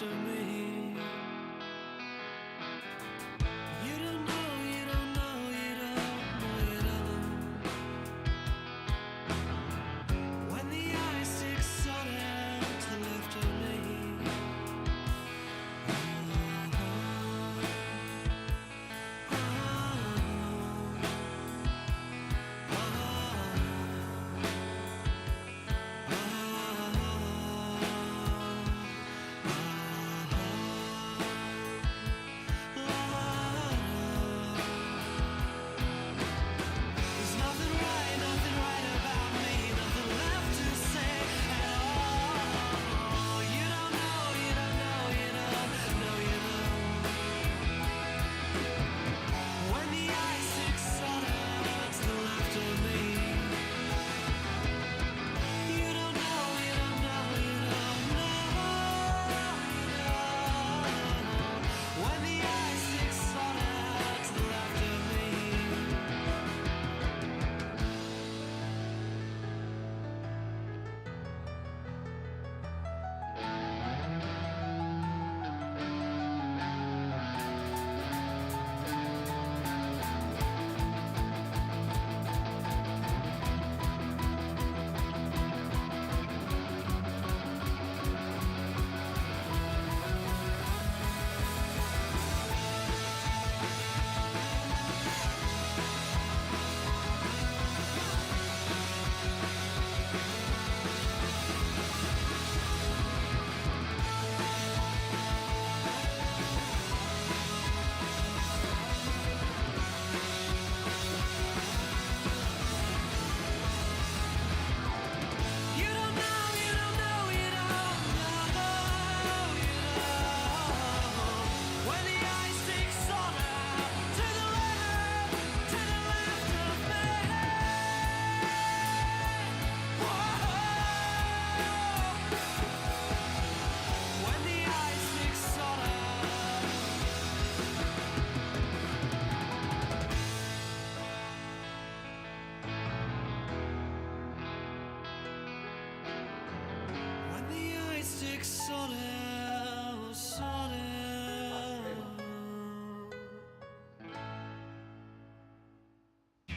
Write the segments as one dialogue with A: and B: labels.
A: left of me. You don't know, you don't know, you don't know, you don't. When the ice sticks on out to the left of me.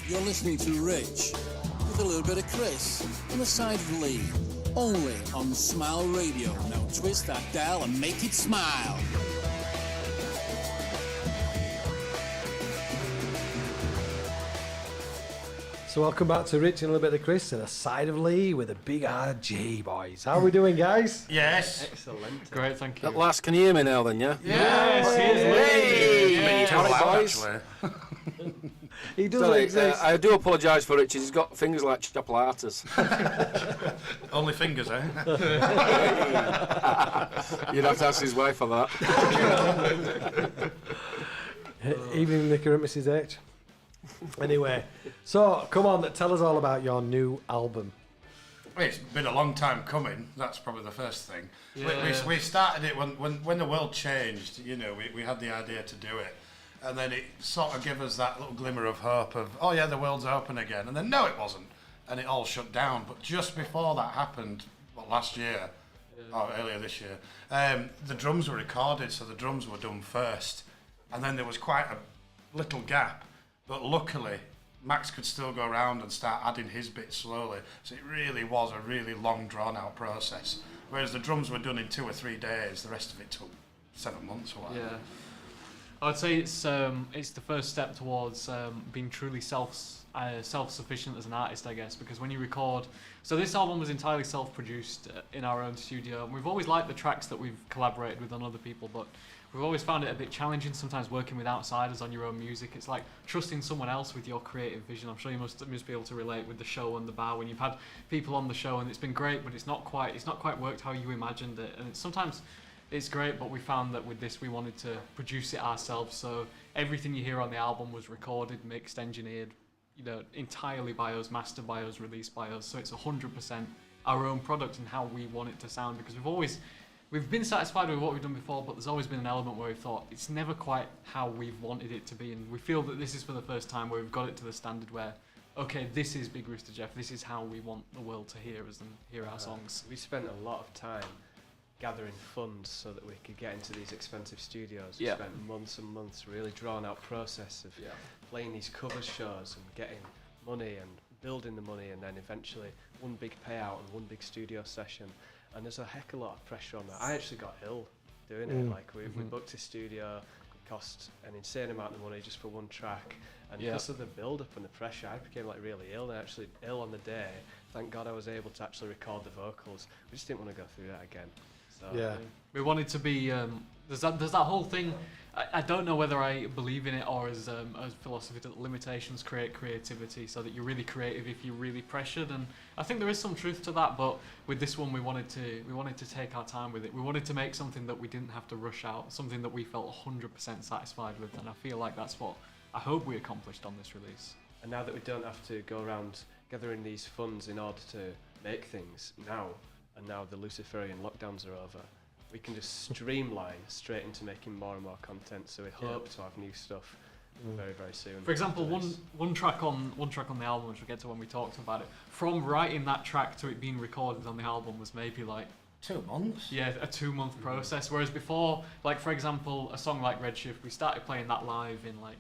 B: You're listening to Rich with a little bit of Chris on the side of Lee. Only on Smile Radio. Now twist that dial and make it smile.
C: So welcome back to Rich and a little bit of Chris and a side of Lee with a big RJ, boys. How are we doing, guys?
D: Yes.
E: Excellent. Great, thank you.
F: At last, can you hear me now then, yeah?
D: Yes,
F: Hey!
D: All
F: Alright,
D: right,
F: boys.
D: actually.
C: He doesn't
F: Sorry,
C: exist.
F: I do apologise for Richard, he's got fingers like chocolates.
D: Only fingers, eh?
F: You'd have to ask his wife for that.
C: Evening, Nicker and Mrs. H. Anyway, so come on, tell us all about your new album.
D: It's been a long time coming. That's probably the first thing.
E: Yeah.
D: We started it when the world changed. You know, we had the idea to do it, and then it sort of gave us that little glimmer of hope of, oh yeah, the world's open again. And then no, it wasn't, and it all shut down. But just before that happened, last year or earlier this year, the drums were recorded, so the drums were done first, and then there was quite a little gap. But luckily, Max could still go around and start adding his bits slowly. So it really was a really long, drawn-out process. Whereas the drums were done in 2 or 3 days, the rest of it took 7 months or whatever.
E: Yeah. I'd say it's the first step towards being truly self-sufficient as an artist, I guess, because when you record... So this album was entirely self-produced in our own studio, and we've always liked the tracks that we've collaborated with on other people, but we've always found it a bit challenging sometimes working with outsiders on your own music. It's like trusting someone else with your creative vision. I'm sure you must be able to relate with the show and the bar when you've had people on the show and it's been great, but it's not quite worked how you imagined it, and sometimes it's great, but we found that with this we wanted to produce it ourselves, so everything you hear on the album was recorded, mixed, engineered, you know, entirely by us, mastered by us, released by us, so it's 100% our own product and how we want it to sound, because we've been satisfied with what we've done before, but there's always been an element where we've thought it's never quite how we've wanted it to be, and we feel that this is for the first time where we've got it to the standard where, okay, this is Big Rooster Jeff, this is how we want the world to hear us and hear our songs.
G: We spent a lot of time gathering funds so that we could get into these expensive studios. We
E: Yeah.
G: spent months and months, really drawn out process of playing these cover shows and getting money and building the money, and then eventually one big payout and one big studio session. And there's a heck of a lot of pressure on that. I actually got ill doing it. Like we booked a studio, it cost an insane amount of money just for one track. And because of the build-up and the pressure, I became like really ill, and actually ill on the day. Thank God I was able to actually record the vocals. We just didn't want to go through that again. So
E: We wanted to be. There's that whole thing. I don't know whether I believe in it or as philosophy that limitations create creativity, so that you're really creative if you're really pressured. And I think there is some truth to that. But with this one, we wanted to take our time with it. We wanted to make something that we didn't have to rush out, something that we felt 100% satisfied with. And I feel like that's what I hope we accomplished on this release.
G: And now that we don't have to go around gathering these funds in order to make things now, and now the Luciferian lockdowns are over, we can just streamline straight into making more and more content. So we hope to have new stuff very, very soon.
E: For example, one track on the album, which we'll get to when we talked about it, from writing that track to it being recorded on the album was maybe like
D: 2 months.
E: a 2-month process. Whereas before, like for example, a song like Redshift, we started playing that live in like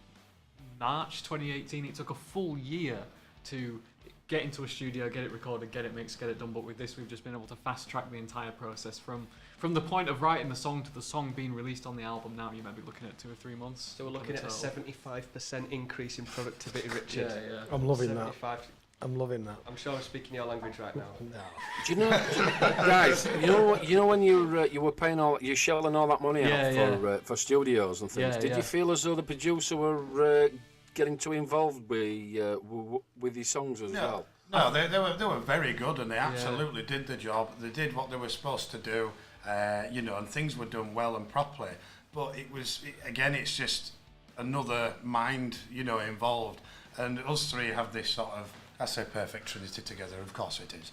E: March 2018. It took a full year to get into a studio, get it recorded, get it mixed, get it done. But with this, we've just been able to fast track the entire process from the point of writing the song to the song being released on the album. Now you might be looking at 2 or 3 months.
G: So we're looking at a 75% increase in productivity, Richard.
E: Yeah.
C: I'm loving
G: 75.
C: that. I'm loving that.
G: I'm sure I'm speaking your language right now.
F: Do you know, guys? You know what? You know when you were paying you're shelling all that money out for studios and things. Did you feel as though the producer were getting too involved with these songs as well?
D: No, they were very good, and they absolutely did the job. They did what they were supposed to do, and things were done well and properly. But it's just another mind, involved. And us three have this sort of, I say perfect trinity together. Of course it is.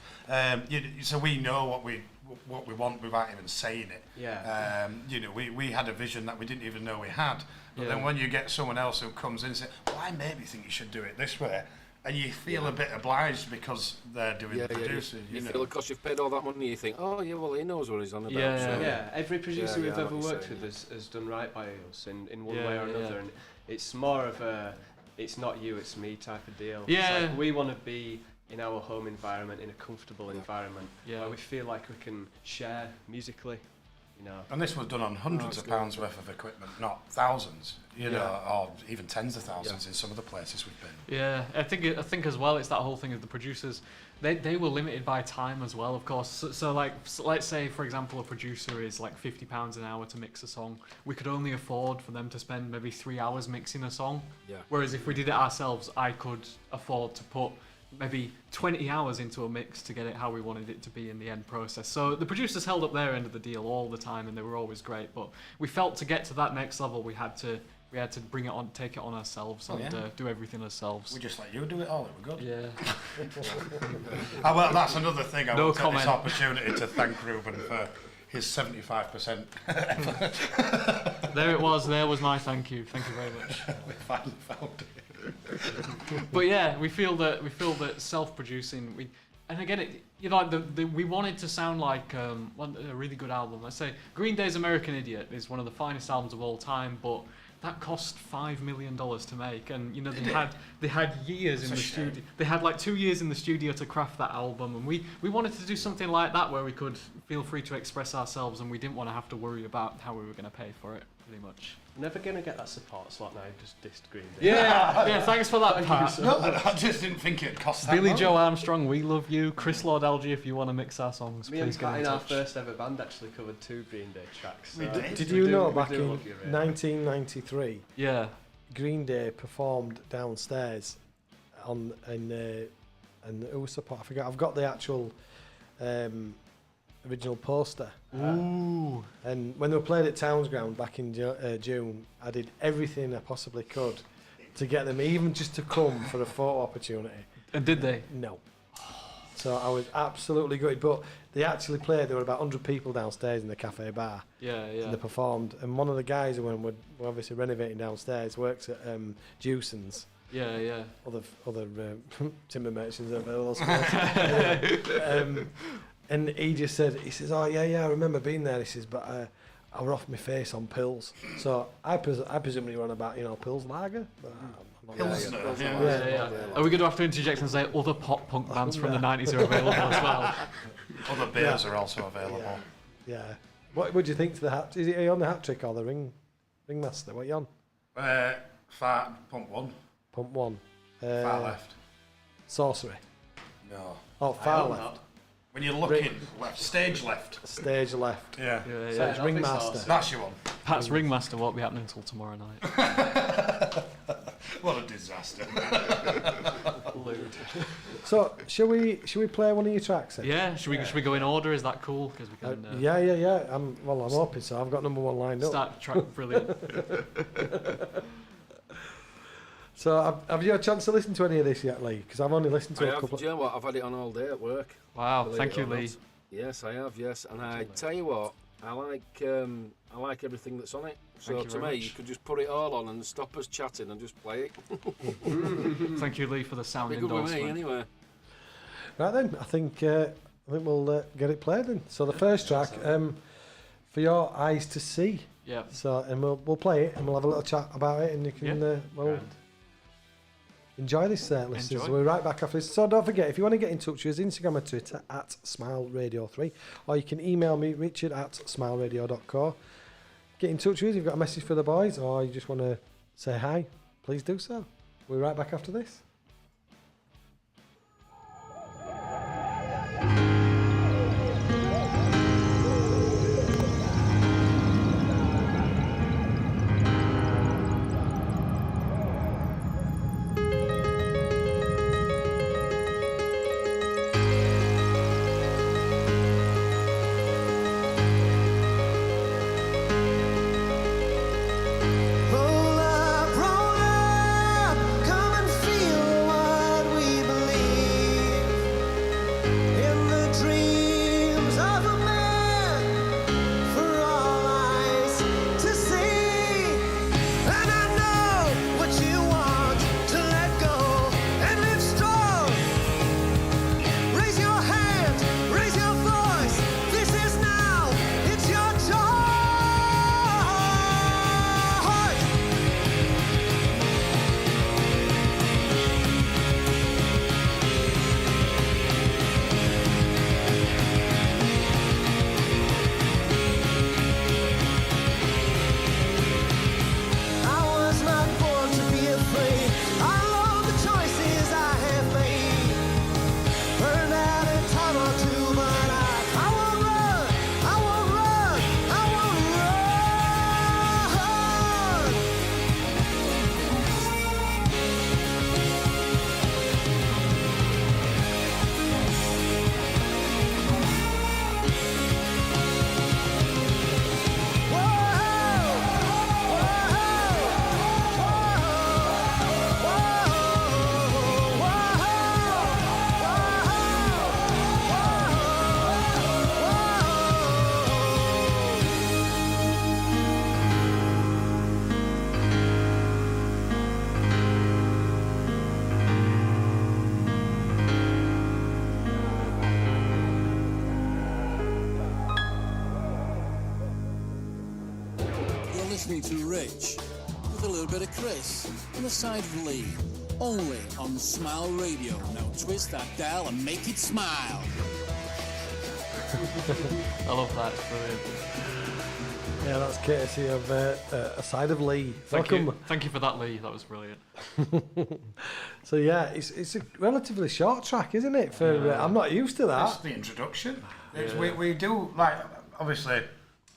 D: So we know what we want without even saying it.
G: Yeah.
D: We had a vision that we didn't even know we had. But then when you get someone else who comes in and says, "Well, I maybe think you should do it this way," and you feel a bit obliged because they're doing the producing.
F: You feel, of course, you've paid all that money. You think, "Oh yeah, well he knows what he's on about."
G: Yeah. Every producer we've ever
F: what you're
G: worked
F: saying,
G: with has done right by us in one way or another, and it's more of a it's not you, it's me type of deal.
E: Yeah.
G: It's like we want to be in our home environment, in a comfortable environment, where we feel like we can share musically,
D: And this was done on hundreds of pounds worth of equipment, not thousands, or even tens of thousands in some of the places we've been.
E: Yeah, I think as well, it's that whole thing of the producers. They were limited by time as well, of course. So let's say, for example, a producer is like £50 an hour to mix a song. We could only afford for them to spend maybe 3 hours mixing a song.
F: Yeah.
E: Whereas if we did it ourselves, I could afford to put maybe 20 hours into a mix to get it how we wanted it to be in the end process. So the producers held up their end of the deal all the time, and they were always great. But we felt to get to that next level, we had to bring it on, take it on ourselves, and do everything ourselves.
D: We just let you do it all. It were good.
E: Yeah.
D: Well, that's another thing. I
E: No
D: want to take
E: comment.
D: this opportunity to thank Ruben for his 75%.
E: There it was. There was my thank you. Thank you very much.
D: We finally found it.
E: But yeah, we feel that self-producing. And again, we wanted to sound like a really good album. Let's say Green Day's American Idiot is one of the finest albums of all time, but that cost $5 million to make, and they had years in the studio. They had like 2 years in the studio to craft that album, and we wanted to do something like that where we could feel free to express ourselves, and we didn't want to have to worry about how we were going to pay for it, pretty much.
G: Never gonna get that support slot now. Just dissed Green Day.
E: Yeah, thanks for that, Pat.
D: No, I just didn't think it'd cost that
E: Billy
D: much.
E: Joe Armstrong, we love you. Chris Lord Algie, if you want to mix our songs,
G: Me and
E: please get
G: Pat
E: in
G: in our
E: touch.
G: first ever band actually covered 2 Green Day tracks.
D: We did.
C: Did
G: we
C: you
G: do-
C: know
G: we
C: back
G: do
C: in
G: love you, Ray.
C: 1993,
E: Yeah.
C: Green Day performed downstairs and who was support? I forgot. I've got the actual original poster.
E: Ooh.
C: And when they were played at Towns Ground back in June, I did everything I possibly could to get them even just to come for a photo opportunity.
E: And did they?
C: No. So I was absolutely gutted. But they actually played. There were about 100 people downstairs in the cafe bar.
E: Yeah.
C: And they performed. And one of the guys who were obviously renovating downstairs works at Jewson's.
E: Yeah.
C: Other timber merchants of all And he just said, he says, oh yeah, I remember being there. He says, but I were off my face on pills. So I presume you were on about, pills lager. But I'm not
D: Pilsner,
C: yeah.
E: Are we going to have to interject and say other pop punk bands from the 90s are available as well?
D: Other beers are also available.
C: Yeah. What would you think to the hat? Is it on the hat trick or the ringmaster? What are you on?
D: Far pump one.
C: Pump one.
D: Far left.
C: Sorcery.
D: No.
C: Oh, far left.
D: When you're looking left, stage left.
C: Stage left.
D: Yeah.
C: So it's ringmaster.
D: That's your one.
E: Pat's Ringmaster won't be happening until tomorrow night.
D: What a disaster.
C: So shall we play one of your tracks then?
E: Yeah, should we go in order? Is that cool? Because we can.
C: Yeah. I'm hoping so. I've got number one lined up.
E: Start track, brilliant.
C: So have you had a chance to listen to any of this yet, Lee? Because I've only listened to a couple.
F: Do you know what? I've had it on all day at work.
E: Wow, thank you, Lee.
F: Yes, I have. Yes, and I tell you what, I like everything that's on it. So to me, you could just put it all on and stop us chatting and just play it.
E: Thank you, Lee, for the sound
F: Be good with
E: endorsement.
F: me, anyway.
C: Right then, I think we'll get it played then. So the first track, For Your Eyes to See.
E: Yeah.
C: So and we'll play it and we'll have a little chat about it and you can enjoy this, listeners.
E: Enjoy.
C: We're right back after this. So don't forget, if you want to get in touch with us, Instagram and Twitter at SmileRadio3, or you can email me, richard@smileradio.co. Get in touch with us if you've got a message for the boys, or you just want to say hi, please do so. We're right back after this.
A: Roll up, come and feel what we believe in the dreams of a man for all eyes to see. And I know what you want to let go and live strong. Raise your hand, raise your voice. This is now, it's your choice. I was not born to be afraid. I love the choices I have made. Burned out a time or two, but I won't run. I won't run. I won't run.
B: You're listening to Rich with a little bit of Chris and a side of Lee. Only on Smile Radio. Now twist that dial and make it smile.
E: I love that. It's brilliant.
C: Yeah, that's courtesy of a side of Lee.
E: Thank you for that, Lee. That was brilliant.
C: So yeah, it's a relatively short track, isn't it? For I'm not used to
D: That's
C: that.
D: the introduction. We do, like, obviously,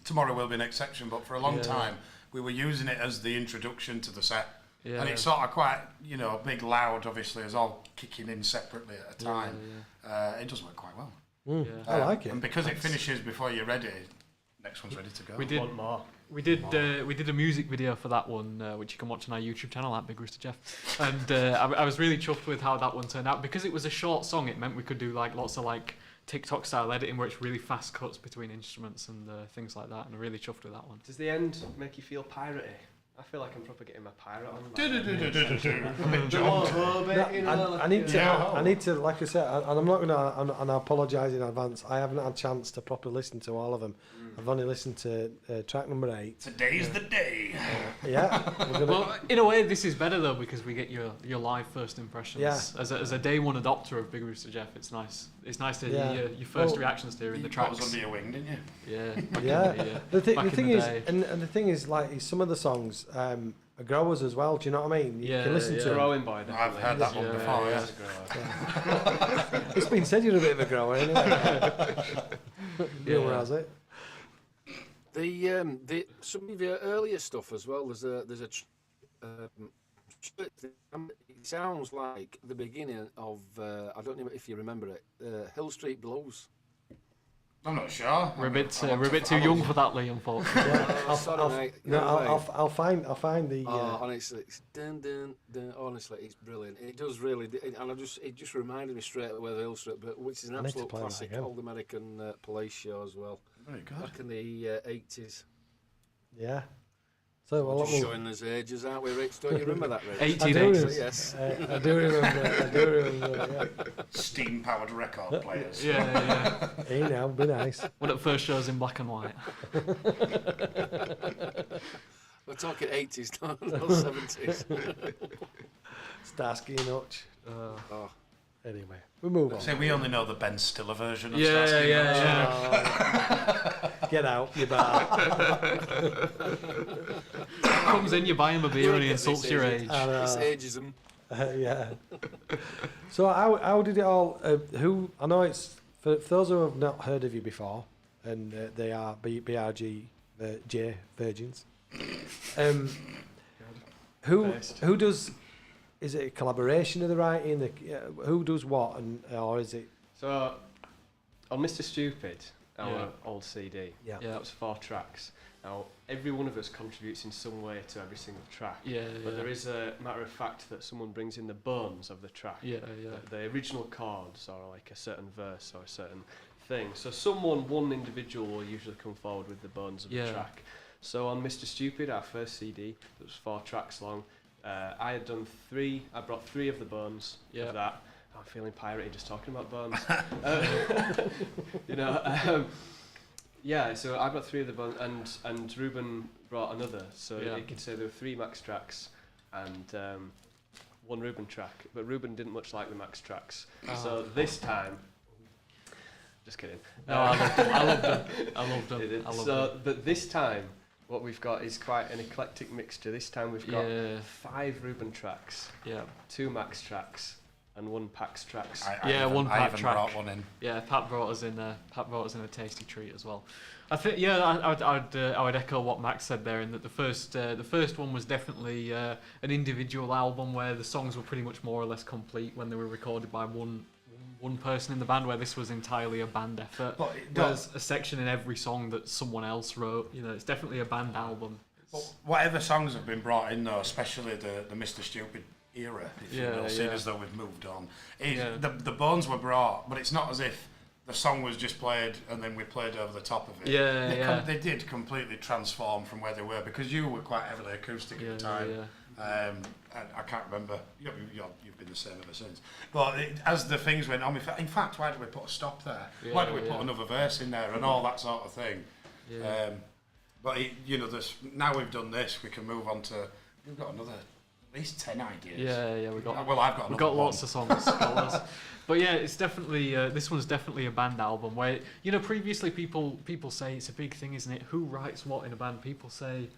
D: tomorrow will be an exception, but for a long time, we were using it as the introduction to the set.
E: Yeah.
D: And it's sort of quite, big, loud, obviously, as all kicking in separately at a time. It does work quite well.
C: I like it.
D: And because it finishes before you're ready, next one's ready to go.
E: We did a music video for that one, which you can watch on our YouTube channel at Big Rooster Jeff. And I was really chuffed with how that one turned out because it was a short song. It meant we could do lots of TikTok style editing where it's really fast cuts between instruments and things like that. And I'm really chuffed with that one.
G: Does the end make you feel piratey? I feel like I'm proper getting my pirate on.
C: I need to, like I said, and I'm not gonna, and I apologise in advance. I haven't had a chance to properly listen to all of them. I've only listened to track number 8.
D: Today's the day.
C: Yeah.
E: Well, in a way, this is better though because we get your live first impressions.
C: Yeah.
E: As a day one adopter of Big Rooster Jeff, it's nice. It's nice to hear your first reactions to hearing the tracks.
D: You was under your wing, didn't you?
E: Yeah.
C: Yeah. The thing is, and the thing is, like, some of the songs are growers as well. Do you know what I mean? You can listen to
G: Growing Boy.
D: I've heard that one before. Yeah.
C: It's been said you're a bit of a grower, anyway. Rumour has it.
F: The some of your earlier stuff as well. There's a it sounds like the beginning of I don't know if you remember it, Hill Street Blues.
D: I'm not sure.
E: We're a bit too young for that, Lee, unfortunately.
C: I'll find the.
F: Honestly, it's dun, dun, dun, honestly, it's brilliant. It does really, and it just reminded me straight away of Hill Street, but which is an absolute classic, old American police show as well.
D: Very good.
F: Back in the 80s.
C: Yeah. So
F: we're just showing us ages, aren't we, Rich? Don't you remember that, Rich?
E: 1880s.
F: Yes.
C: I do remember. Yeah.
D: Steam-powered record players.
E: Yeah.
C: Hey now, be nice.
E: When it first shows in black and white.
F: We're talking 80s, not 70s.
C: Starsky and Hutch.
F: Oh.
C: Anyway, we move on.
D: So we only know the Ben Stiller version of
E: Yeah.
C: Get out, you bar.
E: Comes in, you buy him a beer and he insults your age.
F: It's ageism.
C: Yeah. So how did it all? Who I know it's for those who have not heard of you before, and they are BRJ J virgins. Who does? Is it a collaboration of the writing? Who does what, or is it?
G: So, on Mr. Stupid, our old CD, that was 4 tracks. Now, every one of us contributes in some way to every single track. But there is a matter of fact that someone brings in the bones of the track. The original chords, or like a certain verse or a certain thing. So one individual will usually come forward with the bones of the track. So on Mr. Stupid, our first CD, that was 4 tracks long, I had done 3. I brought 3 of the bones of that. I'm feeling piratey just talking about bones. So I brought 3 of the bones, and Ruben brought another. So you could say there were 3 max tracks and 1 Ruben track. But Ruben didn't much like the max tracks. So this time, just kidding.
E: No, I loved them.
G: But this time, what we've got is quite an eclectic mixture. This time we've got 5 Ruben tracks, 2 max tracks, and 1 Pax tracks.
E: One Pat track.
D: Brought one in.
E: Yeah, Pat brought us in a tasty treat as well. I think I would echo what Max said there, in that the first one was definitely an individual album where the songs were pretty much more or less complete when they were recorded by one person in the band, where this was entirely a band effort.
D: But
E: there's a section in every song that someone else wrote. You know, it's definitely a band album.
D: Whatever songs have been brought in though, especially the Mr. Stupid era, if you will, seeing as though we've moved on. The bones were brought, but it's not as if the song was just played and then we played over the top of it. They did completely transform from where they were, because you were quite heavily acoustic at the time. I can't remember. You've been the same ever since. But as the things went on, in fact, why did we put a stop there? Why did we put another verse in there and all that sort of thing? But now we've done this, we can move on to. We've got another at least 10 ideas.
E: We've got.
D: Well, I've got.
E: We've got lots of songs. But yeah, it's definitely this one's definitely a band album. Where previously people say it's a big thing, isn't it? Who writes what in a band? People say,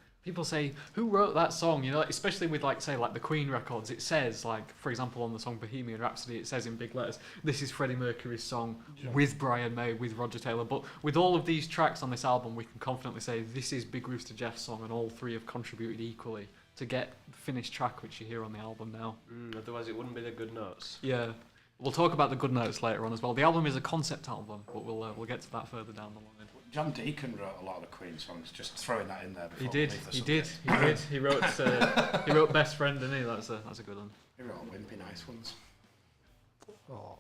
E: who wrote that song? Especially with the Queen records, it says, for example, on the song Bohemian Rhapsody, it says in big letters, this is Freddie Mercury's song with Brian May, with Roger Taylor. But with all of these tracks on this album, we can confidently say this is Big Rooster Jeff's song, and all 3 have contributed equally to get the finished track, which you hear on the album now.
G: Otherwise, it wouldn't be the good notes.
E: Yeah. We'll talk about the good notes later on as well. The album is a concept album, but we'll get to that further down the line.
D: John Deacon wrote a lot of Queen songs. Just throwing that in there.
E: He did. He wrote Best Friend, didn't he? That's a good one.
D: He wrote Wimpy Nice Ones.
C: Oh.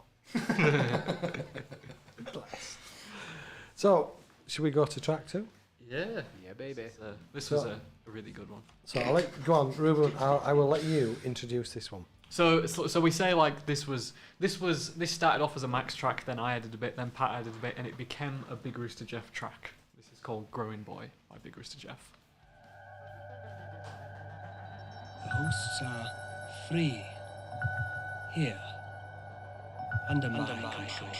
C: So, should we go to track 2?
E: Yeah,
G: baby.
E: This was a really good one.
C: So go on, Ruben. I will let you introduce this one.
E: So we say like this started off as a Max track, then I added a bit, then Pat added a bit, and it became a Big Rooster Jeff track. This is called "Growing Boy" by Big Rooster Jeff.
H: The hosts are free here under my control.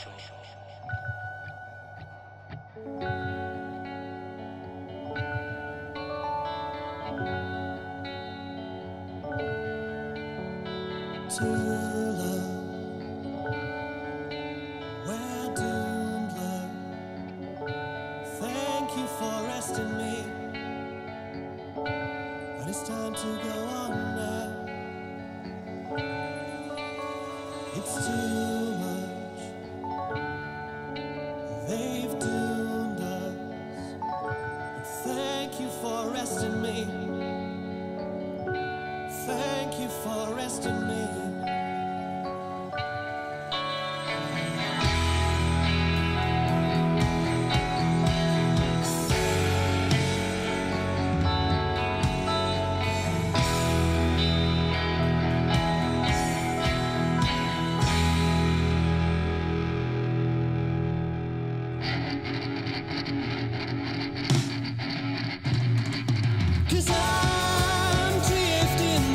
A: To love, we're doomed, love. Thank you for resting me, but it's time to go on now. It's too much. They've doomed us, but thank you for resting me. Thank you for resting me. Cause I'm drifting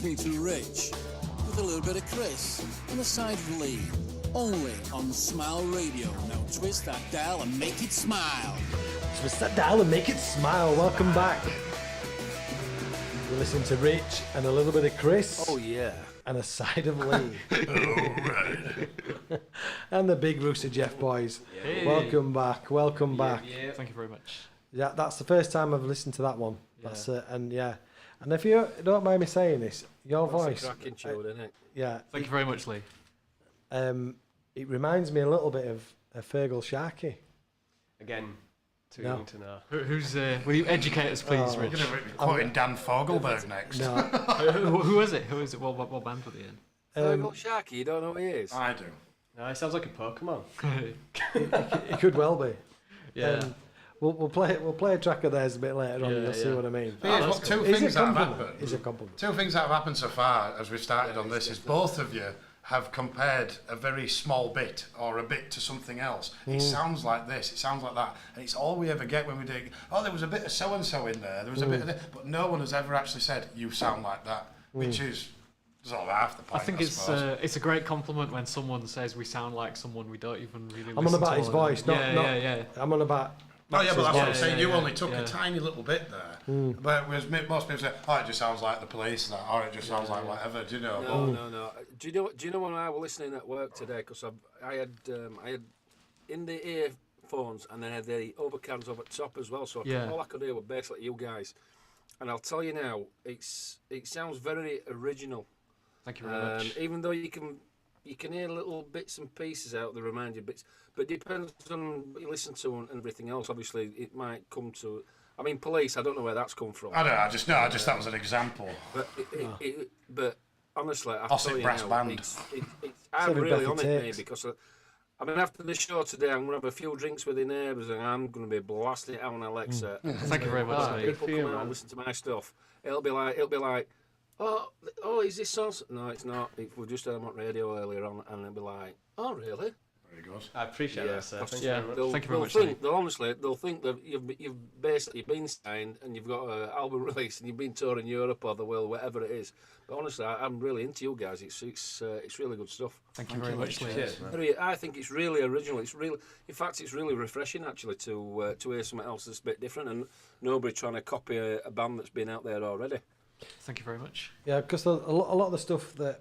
B: listening to Rich with a little bit of Chris and a side of Lee. Only on Smile Radio. Now twist that dial and make it smile.
C: Twist that dial and make it smile. Welcome back. You're listening to Rich and a little bit of Chris.
F: Oh, yeah.
C: And a side of Lee. And the big Rooster Jeff boys.
E: Hey.
C: Welcome back. Welcome back.
E: Yeah. Thank you very much.
C: Yeah, that's the first time I've listened to that one.
E: Yeah.
C: That's it. And yeah. And if you don't mind me saying this, your voice.
F: That's a cracking tune, isn't it?
C: Yeah.
E: Thank you very much, Lee.
C: It reminds me a little bit of Fergal Sharkey.
G: Again, too
C: No.
G: young to know.
E: Who's? Will you educate us, please,
C: Oh.
E: Rich?
D: You're going to be quoting Dan Fogelberg next.
C: No.
E: Who is it? Who is it? What band were they in?
F: Fergal Sharkey, you don't know who he is?
D: I do.
G: No, it sounds like a Pokemon.
C: It could well be.
E: Yeah.
C: We'll play a track of theirs a bit later on.
E: Yeah,
C: You'll see
E: yeah.
C: what I mean.
D: Here's
E: that's
D: what two
C: Is
D: things
C: it
D: that have
C: compliment?
D: happened.
C: Is it compliment?
D: Two things that have happened so far as we've started on this is both of you have compared a very small bit or a bit to something else. It sounds like this, it sounds like that, and it's all we ever get when we do. Oh, there was a bit of so and so in there. There was a bit of this, but no one has ever actually said you sound like that, which is sort of half the
E: I
D: point.
E: think it's a great compliment when someone says we sound like someone we don't even really.
C: I'm on
E: listen
C: about
E: to
C: his
E: all
C: voice,
E: the-
C: not.
E: yeah.
C: I'm on about.
D: Oh yeah, but that's what I'm
E: Yeah,
D: saying.
E: yeah,
D: You
E: yeah,
D: only took
E: yeah.
D: a tiny little bit there, but whereas most people say, "Oh, it just sounds like the police," or "it just sounds like whatever." Do you know?
F: No. Do you know when I was listening at work today? Because I had in the earphones and then I had the overcams over the top as well. So all I could hear were basically you guys. And I'll tell you now, it sounds very original.
E: Thank you very much.
F: Even though you can hear little bits and pieces out that remind you bits, but it depends on what you listen to and everything else. Obviously, it might come to. I mean, Police. I don't know where that's come from.
D: I don't know. I just that was an example.
F: But but honestly, I
D: Ossett
F: tell you
D: Brass
F: now,
D: Band.
F: it's I'm
C: Seven
F: really
C: Becky
F: on it, mate,
C: Takes.
F: because I mean, after the show today, I'm going to have a few drinks with the neighbours and I'm going to be blasting it out on Alexa.
E: Thank you very much,
F: When
E: mate.
F: people come out and listen to my stuff, it'll be like, oh, is this song? No, it's not. We just heard them on radio earlier on, and they'll be like, oh, really?
D: Very good.
G: I appreciate that, sir. Thank you
E: Yeah.
G: very much.
E: Thank you very much,
F: They'll think that you've basically been signed and you've got an album release and you've been touring Europe or the world, whatever it is. But honestly, I'm really into you guys. It's really good stuff.
E: Thank you very much, Lee.
G: Cheers, man.
F: I think it's really original. In fact, it's really refreshing actually to hear something else that's a bit different and nobody trying to copy a band that's been out there already.
E: Thank you very much.
C: Yeah, because a lot of the stuff that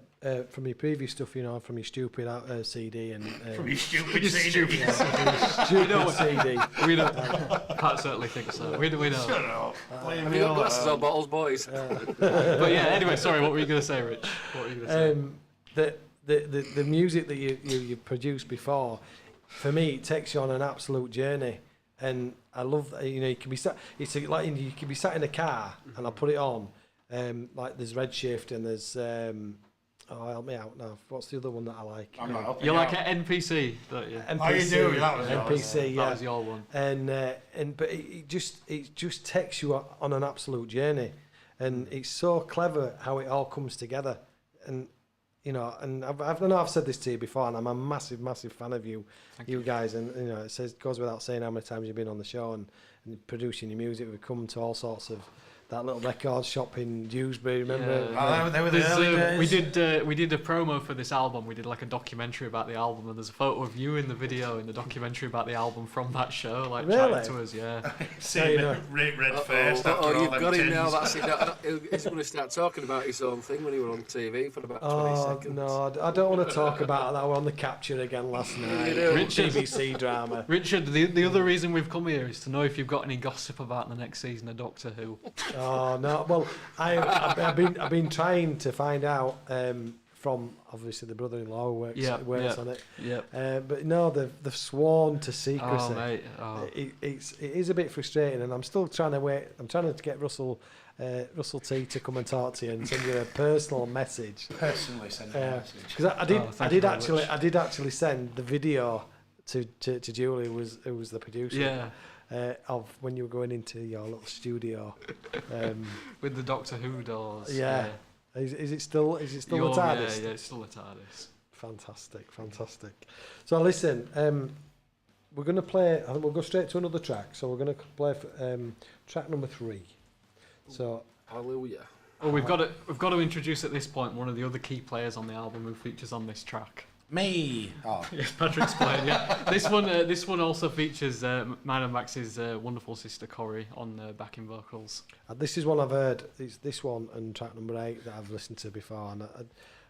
C: from your previous stuff, from your stupid CD and
D: From your stupid CD.
C: stupid CD.
E: We don't. Can't certainly think so. We don't.
D: Shut up. Leave
F: Have
D: me
F: you got
D: alone.
F: glasses or bottles, boys?
E: But yeah. Anyway, sorry. What were you going to say, Rich? What were you going to say?
C: The music that you produced before, for me, it takes you on an absolute journey, and I love that. You can be sat. It's like you can be sat in a car, and I put it on. Like there's Redshift and there's help me out now. What's the other one that I like?
D: I'm not helping
E: You
D: you
E: like
D: out.
E: an NPC, don't you?
C: NPC,
D: Oh, you do? That was yours.
C: NPC, yeah.
E: That was your one.
C: But it just takes you on an absolute journey, and it's so clever how it all comes together. And and I know I've said this to you before, and I'm a massive fan of you guys. And it goes without saying how many times you've been on the show and producing your music. We've come to all sorts of that little record shop in Dewsbury, remember?
D: Oh, they were the early days.
E: We did a promo for this album. We did like a documentary about the album, and there's a photo of you in the video in the documentary about the album from that show, like
C: Really?
E: chatting to us. Yeah.
D: Seeing it red faced after all
F: You've
D: them
F: got him now.
D: tins.
F: That's it. He's going to start talking about his own thing when he were on TV for about 20
C: Oh
F: seconds.
C: no, I don't want to talk about that. We're on the capture again last night.
E: Richard.
C: BBC drama.
E: Richard, the other reason we've come here is to know if you've got any gossip about the next season of Doctor Who.
C: Oh no! Well, I've been trying to find out from obviously the brother-in-law who works on it.
E: Yeah.
C: But no, they've sworn to secrecy.
E: Oh mate. Oh.
C: It is a bit frustrating, and I'm still trying to wait. I'm trying to get Russell T to come and talk to you and send you a personal message.
D: Personally send a message.
C: Because
E: thank you very much.
C: I did actually send the video to Julie, who was the producer.
E: Yeah.
C: Of when you were going into your little studio.
E: With the Doctor Who doors.
C: Yeah. Is it still the TARDIS?
E: Yeah, it's still the TARDIS.
C: Fantastic. So listen, we're going to play. I think we'll go straight to another track. So we're going to play track number 3. So
F: Hallelujah.
E: Well, we've got to introduce at this point one of the other key players on the album who features on this track.
D: Me. Oh.
E: Yes, Patrick's playing. Yeah, this one also features mine and Max's wonderful sister Corrie on backing vocals.
C: This is one I've heard. It's this one and track number 8 that I've listened to before, and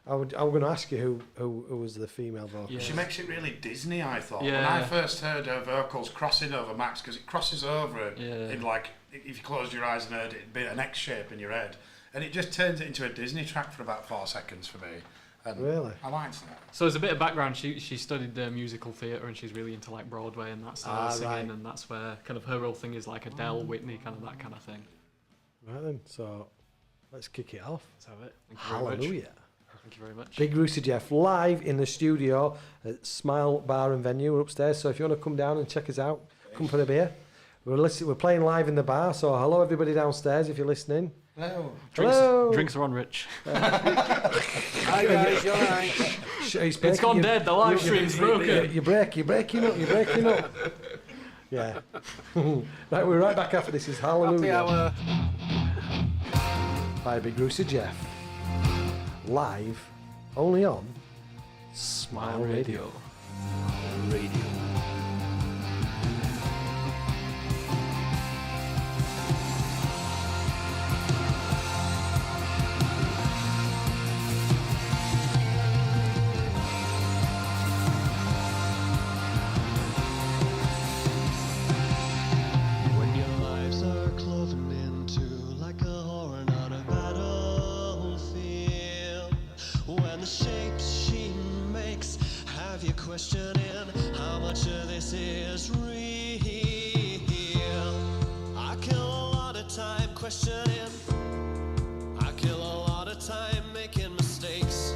C: I'm going to ask you who was the female vocalist.
E: Yeah.
D: She makes it really Disney, I thought.
E: Yeah.
D: When I first heard her vocals crossing over Max, because it crosses over in like, if you closed your eyes and heard it, it'd be an X shape in your head. And it just turns it into a Disney track for about 4 seconds for me. And
C: really?
D: I liked that.
E: So as a bit of background, she studied musical theatre and she's really into like Broadway and that style of singing, right. And that's where kind of her real thing is like Adele, Whitney, kind of that kind of thing.
C: Right then, so let's kick it off.
E: Let's have it.
C: Hallelujah.
E: Thank you very much.
C: Big Rooster Jeff live in the studio at Smile Bar and Venue. We're upstairs, so if you want to come down and check us out, come for a beer. We're playing live in the bar, so hello everybody downstairs if you're listening.
D: Hello.
E: Drinks are on, Rich.
F: Hi guys, you alright?
E: It's gone dead, the live stream's broken.
C: You're breaking up. Yeah. Right, we're right back after this. Is Hallelujah by Big Rooster Jeff. Live, only on Smile Radio.
A: Questioning how much of this is real. I kill a lot of time questioning. I kill a lot of time making mistakes.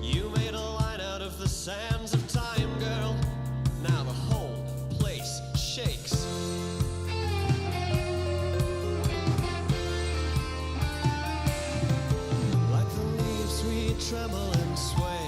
A: You made a line out of the sands of time, girl. Now the whole place shakes. Like the leaves we tremble and sway.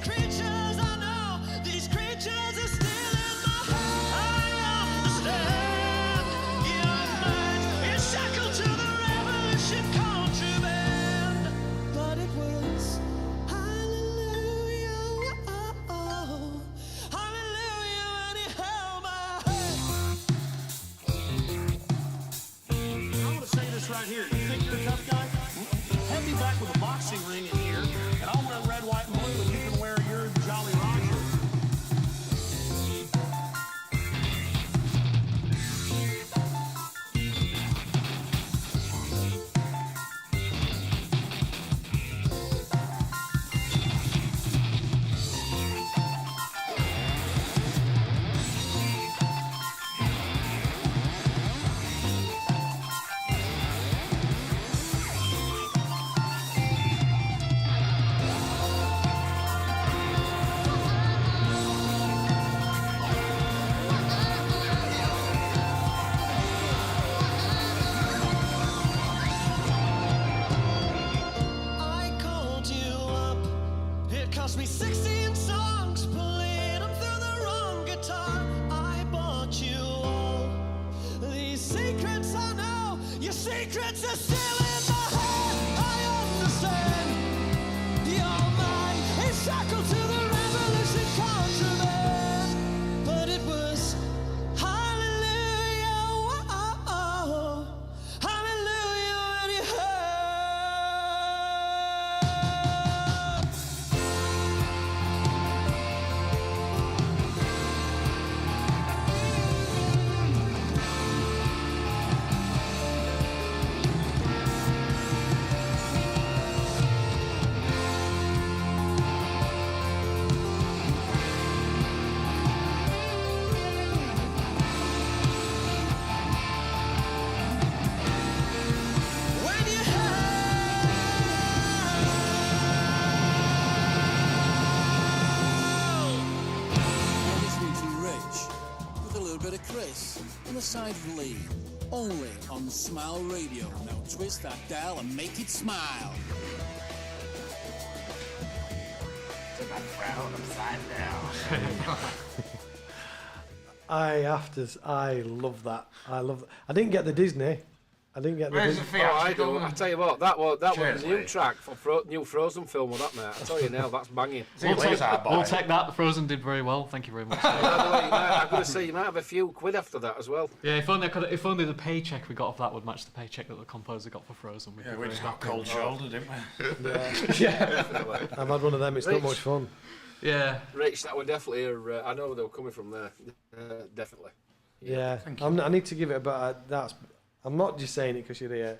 A: Creatures I know, these creatures are still in my head.
I: this right here. You think you're a tough guy? Head me back with a boxing ring in here, and I'll wear red, white, and blue, and you can wear your Jolly Roger.
A: I called you up. It cost me 16 songs, played them through the wrong guitar. I bought you all these secrets. I know your secrets are still in my head. I understand your mind is shackled to the revolution contraband, but it was hallelujah, whoa, hallelujah when you heard. When you
B: You're listening to Rich with a little bit of Chris on the side of Lee. Only on Smile Radio. Now twist that dial and make it smile.
C: I love that. I love that. I didn't get the Disney. I didn't get the
D: Where's the
C: Disney.
F: Oh, I
D: theatrical
F: do.
D: one?
F: I tell you what, that was
D: Cheers,
F: a new
D: Lee.
F: track for new Frozen film with that, mate. I tell you now, that's banging.
D: See you later, boy.
E: We'll take that. Frozen did very well. Thank you very much.
F: By the way, I've got to say, you might have a few quid after that as well.
E: Yeah, if only the paycheck we got off that would match the paycheck that the composer got for Frozen. We'd
D: Yeah,
E: be
D: we
E: very
D: just got
E: happy.
D: cold shoulder, didn't we?
F: Definitely.
C: I've had one of them. It's not
F: Rich.
C: much fun.
E: Yeah.
F: Rich, that would definitely. I know they were coming from there. Definitely.
C: Yeah, I need to give it a but that's. I'm not just saying it because you're here.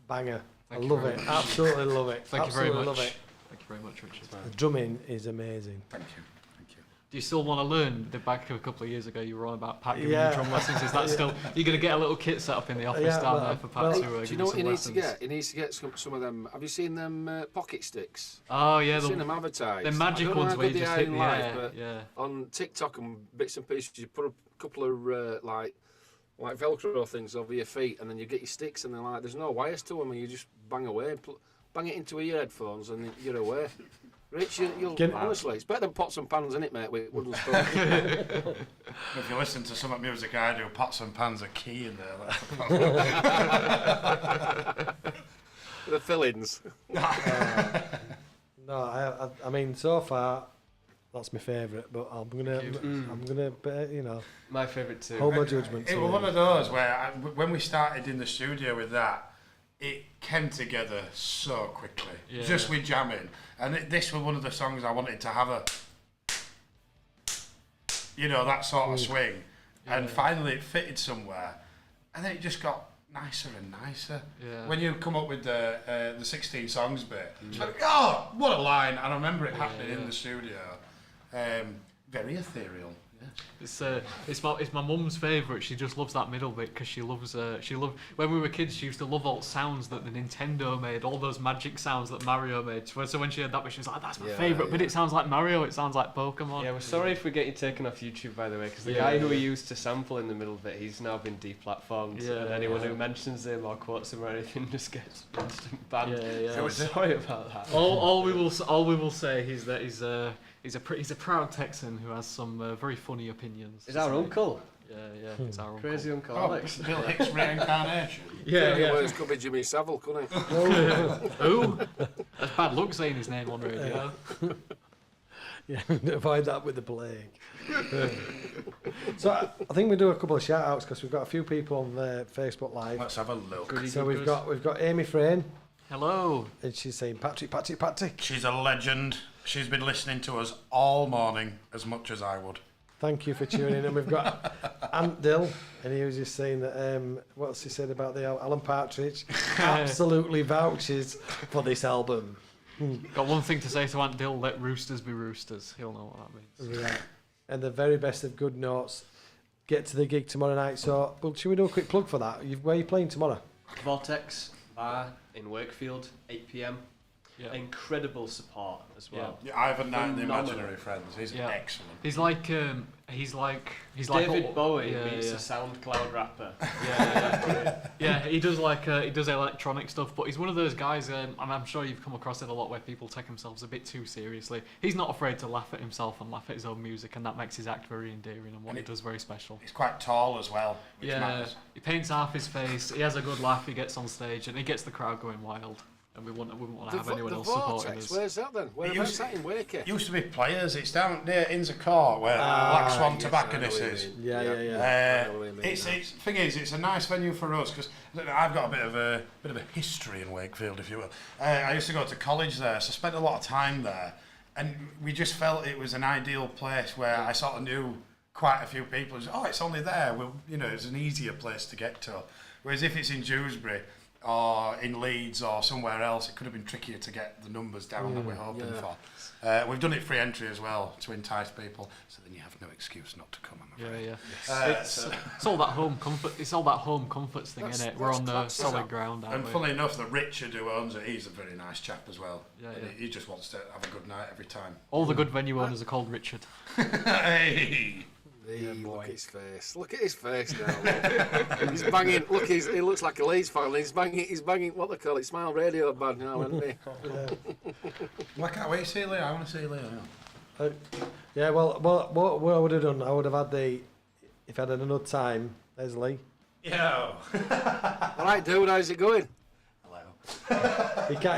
C: Banger.
E: Thank
C: I
E: you
C: love
E: very
C: it.
E: much.
C: Absolutely love it.
E: Thank
C: Absolutely
E: you very
C: love
E: much.
C: it.
E: Thank you very much, Richard.
C: The drumming is amazing.
D: Thank you. Thank you.
E: Do you still want to learn? Back a couple of years ago, you were on about Pat giving
C: Yeah.
E: you drum lessons. Is that still? You're going to get a little kit set up in the office
C: Yeah,
E: down
C: well,
E: there for Pat
C: well,
E: to
F: Do you
E: give
F: know
E: you
F: what
E: some
F: he needs
E: lessons.
F: to get? He needs to get some of them. Have you seen them pocket sticks?
E: Oh yeah,
F: I've seen them advertised.
E: the magic
F: I don't know
E: ones
F: how
E: where
F: good
E: you
F: they
E: just
F: are
E: hit
F: in
E: the
F: live,
E: air.
F: but
E: Yeah.
F: on TikTok and bits and pieces, you put a couple of like Velcro things over your feet, and then you get your sticks, and they're like, there's no wires to them, and you just bang away, bang it into your headphones, and you're away. Rich, you'll honestly, it's better than pots and pans, isn't it, mate? With wooden spoons.
D: If you listen to some of the music I do, pots and pans are key in there.
F: The fillings.
C: No, I mean, so far, that's my favourite. But I'm gonna,
G: My favourite too.
C: hold my judgment.
D: It was one of those where when we started in the studio with that, it came together so quickly, just with jamming. And this was one of the songs I wanted to have that sort of swing. And finally it fitted somewhere. And then it just got nicer and nicer.
E: Yeah.
D: When you come up with the 16 songs bit, it's like, oh, what a line. And I remember it happening in the studio. Very ethereal.
E: It's my mum's favourite. She just loves that middle bit because she loves when we were kids she used to love all the sounds that the Nintendo made, all those magic sounds that Mario made. So when she heard that bit, she was like, that's my favourite bit. It sounds like Mario, it sounds like Pokemon.
G: Yeah, we're sorry if we get you taken off YouTube, by the way, because the guy who we used to sample in the middle of it, he's now been deplatformed. And anyone who mentions him or quotes him or anything just gets instant banned. So we're sorry about that.
E: All we will say is that he's a proud Texan who has some very funny opinions.
G: Is our uncle?
E: Yeah, it's our uncle.
G: Crazy Uncle
D: Oh,
G: Alex.
D: Bill Hicks reincarnation.
F: Words could be Jimmy Savile, couldn't it?
E: Ooh, that's bad luck saying his name on radio.
C: Yeah, avoid that with the plague. So I think we do a couple of shout outs because we've got a few people on the Facebook Live.
D: Let's have a look.
C: So we've got Amy Frayne.
E: Hello.
C: And she's saying Patrick.
D: She's a legend. She's been listening to us all morning as much as I would.
C: Thank you for tuning in. And we've got Ant Dill, and he was just saying that what's he said about the Alan Partridge? Absolutely vouches for this album.
E: Got one thing to say to Ant Dill: let roosters be roosters. He'll know what that means.
C: Right. And the very best of good notes. Get to the gig tomorrow night. So, well, should we do a quick plug for that? Where are you playing tomorrow?
G: Vortex Bar in Wakefield, 8 p.m.
E: Yeah.
G: Incredible support as well.
D: Yeah, Ivan Knight and the
G: Phenomenal.
D: Imaginary Friends. He's excellent.
E: He's like he's like
G: David Bowie
E: yeah,
G: meets
E: yeah.
G: a SoundCloud rapper.
E: Yeah, he does he does electronic stuff, but he's one of those guys. I'm sure you've come across it a lot where people take themselves a bit too seriously. He's not afraid to laugh at himself and laugh at his own music, and that makes his act very endearing and what he does very special.
D: He's quite tall as well, which matters.
E: He paints half his face. He has a good laugh. He gets on stage and he gets the crowd going wild. And we wouldn't want to have anyone else supporting us.
F: Where's that then? Where's that in Wakey?
D: It used to be Players. It's down near Inns Court where Black Swan Tobacconist is.
C: Yeah.
D: It's thing is, it's a nice venue for us because I've got a bit of a history in Wakefield, if you will. I used to go to college there, so I spent a lot of time there, and we just felt it was an ideal place where I sort of knew quite a few people. It's only there. Well, it's an easier place to get to. Whereas if it's in Dewsbury or in Leeds or somewhere else, it could have been trickier to get the numbers down that we're hoping for. We've done it free entry as well to entice people, so then you have no excuse not to come. I'm afraid.
E: It's all that home comfort. It's all that home comforts thing, isn't it? We're on the solid ground, aren't
D: And
E: we?
D: funnily enough, the Richard who owns it, he's a very nice chap as well.
E: Yeah.
D: He just wants to have a good night every time.
E: All the good venue owners are called Richard.
D: Hey.
F: Look at his face. Look at his face now. Look. He's banging. Look, he looks like a Leeds fan. He's banging. What they call it, Smile Radio band now, isn't he?
D: Well, I can't wait to see Leo. I want to see Leo.
C: Yeah, well, what I would have done, I would have had if I had another time, there's Lee.
D: Yo.
F: All right, dude, how's it going?
D: Hello.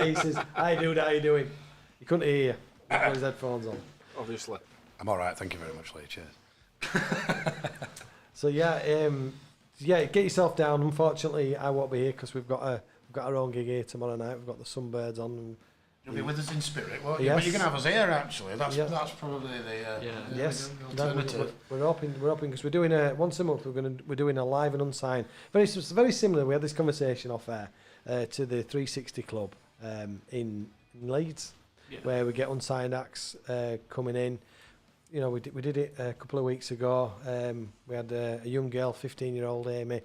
C: He says, "Hi, dude, how you doing?" He couldn't hear you. He's got his headphones on.
F: Obviously.
D: I'm all right. Thank you very much, Lee. Cheers.
C: So get yourself down. Unfortunately, I won't be here because we've got our own gig here tomorrow night. We've got the Sunbirds on.
D: You'll be with us in spirit, won't you?
C: Yes.
D: But you can have us here, actually. That's probably the
C: Yes,
D: alternative.
C: we're hoping because we're doing once a month. We're doing a live and unsigned. Very similar. We had this conversation off air to the 360 Club in Leeds, where we get unsigned acts coming in. We did it a couple of weeks ago. We had a young girl, 15-year-old Amy,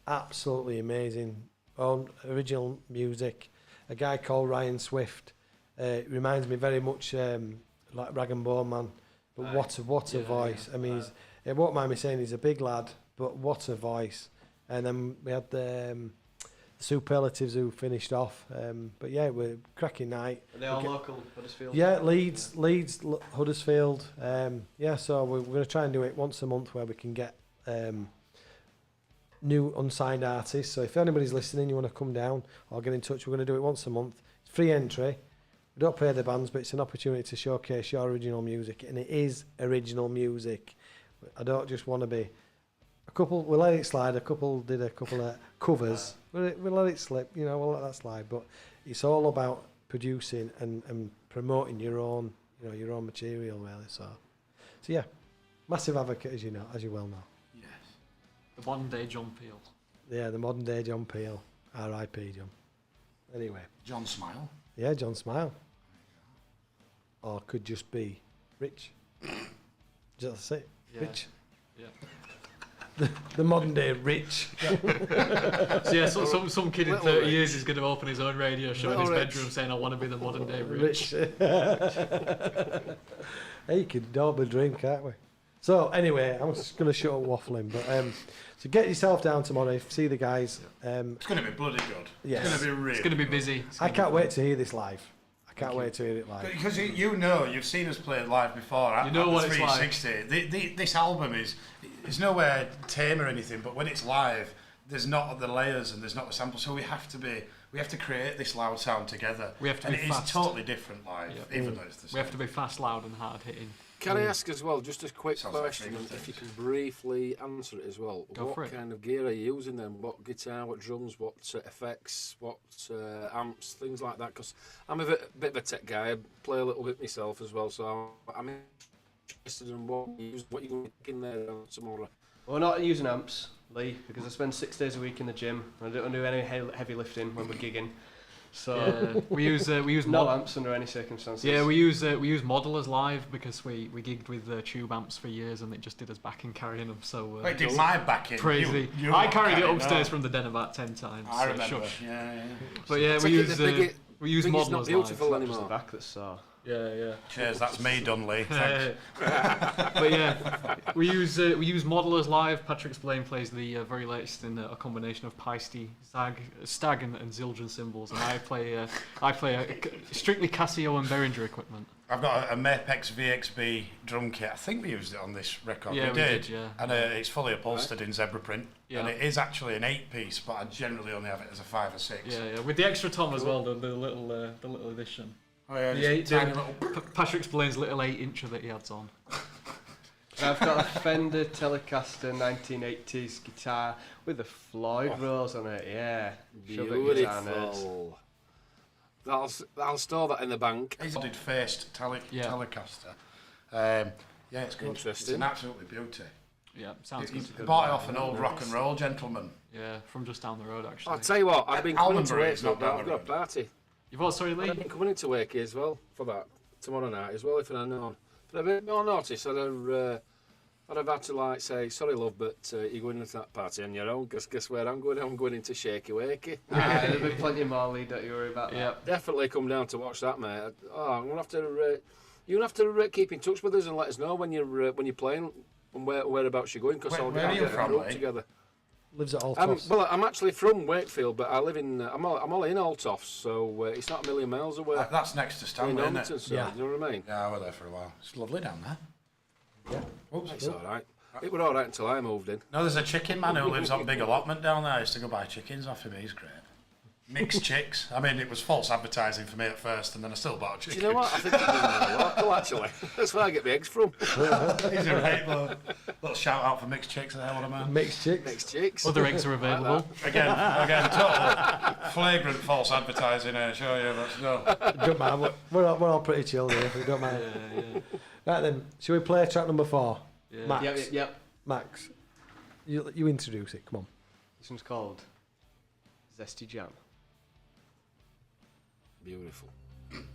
C: absolutely amazing, own original music. A guy called Ryan Swift. Reminds me very much like Rag and Bone Man, but what a voice! I mean, it won't mind me saying he's a big lad, but what a voice! And then we had the Superlatives who finished off. But yeah, we're cracking night.
G: Are they all local, Huddersfield?
C: Yeah, Leeds, Huddersfield. So we're going to try and do it once a month where we can get new unsigned artists. So if anybody's listening, you want to come down or get in touch, we're going to do it once a month. It's free entry. We don't pay the bands, but it's an opportunity to showcase your original music, and it is original music. I don't just want to be a couple. We'll let it slide. A couple did a couple of covers. We'll let it slip. We'll let that slide. But it's all about producing and promoting your own material, really. So yeah, massive advocate, as you well know.
E: Yes. The modern day John Peel.
C: Yeah, the modern day John Peel. R.I.P. John. Anyway.
D: John Smile.
C: Yeah, John Smile. Or could just be Rich. Just say Rich.
E: Yeah.
C: The modern day Rich.
E: So some kid in 30 years is going to open his own radio show in his bedroom saying, "I want to be the modern day Rich."
C: Hey, you can double dream, can't we? So anyway, I'm just going to shut up waffling. But so get yourself down tomorrow. See the guys.
D: It's going to be bloody good.
C: Yes.
D: It's going to be really.
E: It's going to be busy.
C: I can't wait to hear this live. I can't wait to hear it live.
D: Because you've seen us play it live before.
E: You know what
D: it's like. This album is nowhere tame or anything, but when it's live, there's not the layers and there's not the samples, so we have to create this loud sound together.
E: We have to
D: and
E: be
D: it
E: fast.
D: is totally different live, even though it's the same.
E: We have to be fast, loud, and hard hitting.
F: Can I ask as well, just a quick
D: Sounds like
F: question,
D: favourite
F: if you
D: things.
F: can briefly answer it as well.
E: Go for
F: What
E: it.
F: kind of gear are you using then? What guitar, what drums, what effects, what amps, things like that? Because I'm a bit of a tech guy. I play a little bit myself as well, so I'm interested in what you're going to in there tomorrow.
G: We're not using amps, Lee, because I spend 6 days a week in the gym. I don't do any heavy lifting when we're gigging. So
E: we use
G: no amps under any circumstances.
E: Yeah, we use modelers live because we gigged with tube amps for years and it just did us back in carrying them. So
D: Wait, did my back in?
E: crazy.
D: You
E: I carried it
D: carried
E: upstairs
D: on.
E: from the den about 10 times.
D: I
E: so
D: remember.
E: shush.
D: Yeah.
E: But yeah, we use
F: Biggie's not
E: modelers
F: beautiful
E: live.
F: anymore.
G: The back that's sore.
E: Yeah.
D: Cheers, that's me done, Lee. Thanks.
E: But yeah, we use modelers live. Patrick Blaine plays the very latest in a combination of Paiste, Stag, and Zildjian cymbals, and I play a strictly Casio and Behringer equipment.
D: I've got a Mapex VXB drum kit. I think we used it on this record.
E: Yeah,
D: we did.
E: yeah.
D: And it's fully upholstered in zebra print.
E: Yeah.
D: And it is actually an 8-piece, but I generally only have it as a 5 or 6.
E: Yeah, with the extra tom as well, the little edition.
D: Oh yeah,
E: The
D: just a tiny little...
E: Patrick Blaine's little 8-incher that he adds on.
G: I've got a Fender Telecaster 1980s guitar with a Floyd Rose on it. Yeah, Shove it, guitar nerds.
F: Beautiful. I'll store that in the bank.
D: He's did faced Telecaster. Yeah, it's good.
F: Interesting.
D: It's an absolutely beauty.
E: Yeah, sounds
D: He
E: good.
D: bought it off an old rock and roll gentleman.
E: Yeah, from just down the road actually.
F: I'll tell you what, I've been coming into
D: Allenbury,
F: Wakey,
D: it's not down
F: I've
D: the
F: got a
D: road.
F: party.
E: You've also Lee?
F: I've been coming into Wakey as well for that tomorrow night as well, if I know. But a bit more notice, I'd have had to like say, sorry love, but you're going into that party on your own. Guess where I'm going? I'm going into Shaky Wakey.
G: There'll be plenty more, Lee, don't you worry about that.
E: Yeah.
F: Definitely come down to watch that, mate. I'm gonna have to. You're gonna have to keep in touch with us and let us know when you're playing and whereabouts you're going, because I'll
D: Where are you
F: get a
D: from,
F: group
D: Lee?
F: together.
C: Lives at Altos.
F: Well, I'm actually from Wakefield, but I live in. I'm all in Altos, so it's not a million miles away.
D: That's next to
F: in
D: Stanley, isn't
F: Normanton,
D: it?
F: so,
C: Yeah.
F: you know what I mean?
D: Yeah, I was there for a while. It's lovely down there. Yeah. Oops.
F: It's all right. It was all right until I moved in.
D: No, there's a chicken man who lives on Big Allotment down there. I used to go buy chickens off him. He's great. Mixed chicks. I mean, it was false advertising for me at first, and then I still bought a
F: Do
D: chicken.
F: you know what? I think it was local, actually. That's where I get my eggs from.
D: He's a right bloke. Little shout out for mixed chicks there, what a man.
C: Mixed chicks.
F: Next chicks.
E: Other eggs are available.
D: Again, total flagrant false advertising. I assure you. Let's go.
C: Don't matter. We're all pretty chill here. We don't mind. Right then, shall we play track number 4?
E: Yeah.
C: Max.
G: Yep.
C: Max, you introduce it. Come on.
G: This one's called Zesty Jam.
F: Beautiful.
A: Thank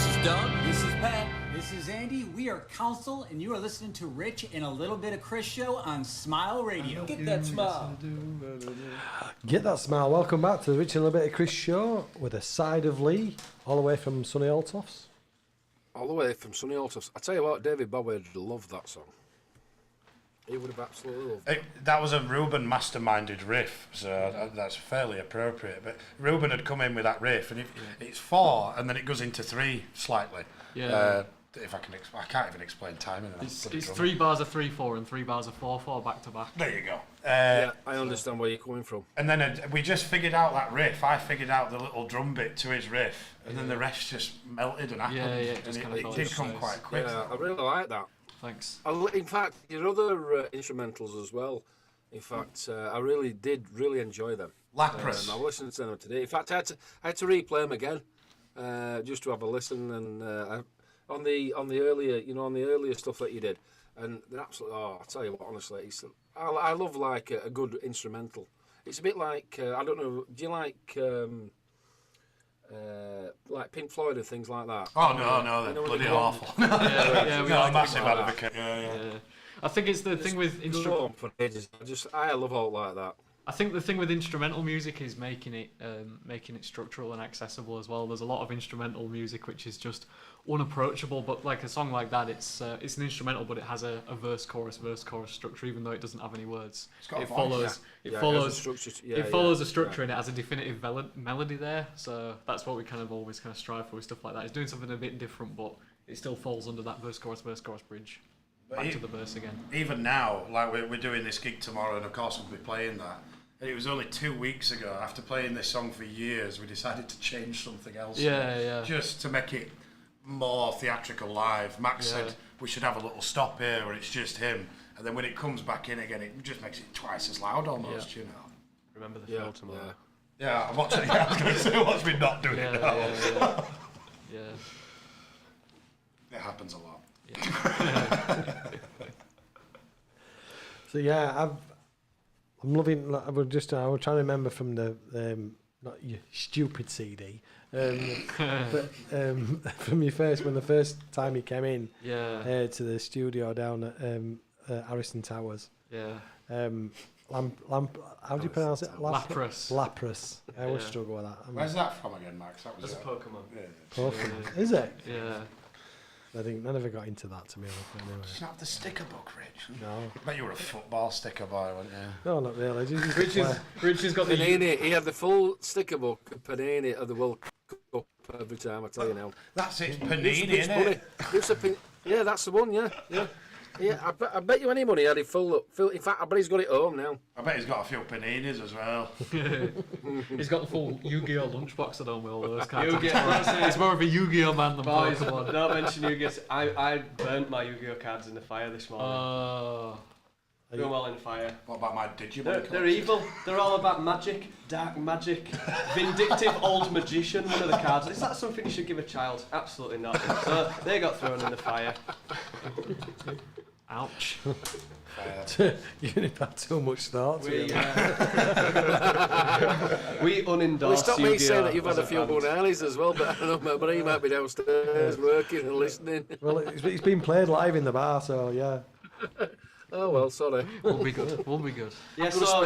J: This is Doug. This is Pat. This is Andy. We are Council, and you are listening to Rich and a Little Bit of Chris show on Smile Radio.
G: Get that smile.
C: Get that smile. Welcome back to the Rich and a Little Bit of Chris show with a side of Lee, all the way from sunny Altofts.
F: All the way from sunny Altofts. I tell you what, David Bowie would love that song. He would have absolutely loved it.
D: That was a Ruben masterminded riff, so that's fairly appropriate. But Ruben had come in with that riff, and it's 4, and then it goes into 3 slightly.
E: Yeah.
D: If I can, I can't even explain timing.
E: It's 3 bars of 3/4 and 3 bars of 4/4 back to back.
D: There you go.
F: Yeah, I understand where you're coming from.
D: And then we just figured out that riff. I figured out the little drum bit to his riff, and then the rest just melted and happened.
E: Yeah, it just kind of
D: it did come quite quick.
F: Yeah, I really like that.
E: Thanks.
F: In fact, your other instrumentals as well. In fact, I really did enjoy them.
D: Lapras.
F: I listened to them today. In fact, I had to replay them again, just to have a listen and on the earlier stuff that you did, and they're absolutely. Oh, I tell you what, honestly, I love like a good instrumental. It's a bit like I don't know. Do you like Pink Floyd and things like that?
D: Oh no, they're bloody awful.
E: Yeah, we
D: no,
E: like
D: massive
E: like
D: advocate. Yeah.
E: I think it's the thing with
F: for ages. I love all like that.
E: I think the thing with instrumental music is making it structural and accessible as well. There's a lot of instrumental music which is just unapproachable, but like a song like that, it's an instrumental, but it has a verse chorus structure, even though it doesn't have any words. It follows a structure and it has a definitive melody there. So that's what we always strive for with stuff like that. It's doing something a bit different, but it still falls under that verse chorus bridge. Back to the verse again.
D: Even now, like we're doing this gig tomorrow, and of course we'll be playing that. And it was only 2 weeks ago, after playing this song for years, we decided to change something else. Just to make it more theatrical live. Max said we should have a little stop here where it's just him, and then when it comes back in again, it just makes it twice as loud almost, you know.
G: Remember the film tomorrow.
D: Yeah, I'm watching. I was going to say, watch me not doing it now.
E: Yeah.
D: It happens a lot.
C: So yeah, I'm loving. I was trying to remember from the not your stupid CD, but from your when the first time you came in to the studio down at Harrison Towers.
E: Yeah.
C: How do you pronounce it?
E: Lapras.
C: Lapras. I always struggle with that.
D: Where's that from again, Max?
G: That's a Pokemon.
C: Pokemon. Is it?
E: Yeah.
C: I think I never got into that, to be honest. Anyway.
D: Did you have the sticker book, Rich?
C: No.
D: I bet you were a football sticker boy, weren't you?
C: No, not really.
E: Rich has got
F: Panini. He had the full sticker book of Panini of the World Cup every time. I tell you now.
D: That's it, Panini, isn't it?
F: Yeah, that's the one. Yeah. I bet you any money he had it full up. In fact, I bet he's got it home now.
D: I bet he's got a few paninis as well.
E: He's got the full Yu-Gi-Oh lunchbox at home with all those cards. He's more of a Yu-Gi-Oh man than Pokemon.
G: Don't mention Yu-Gi-Oh. I burnt my Yu-Gi-Oh cards in the fire this morning. Doing well in the fire.
D: What about my Digimon?
G: They're evil. They're all about magic, dark magic, vindictive old magician. One of the cards. Is that something you should give a child? Absolutely not. So they got thrown in the fire.
E: Ouch.
C: You've had too much thought.
G: We unendorse
F: Stop me
G: Yu-Gi-Oh
F: saying that you've had a
G: as
F: few Bonalis as well, but I don't know, but he might be downstairs working and listening.
C: Well, it's been played live in the bar, so yeah.
F: Oh well, sorry.
E: We'll be good. We'll be good.
G: Yeah, so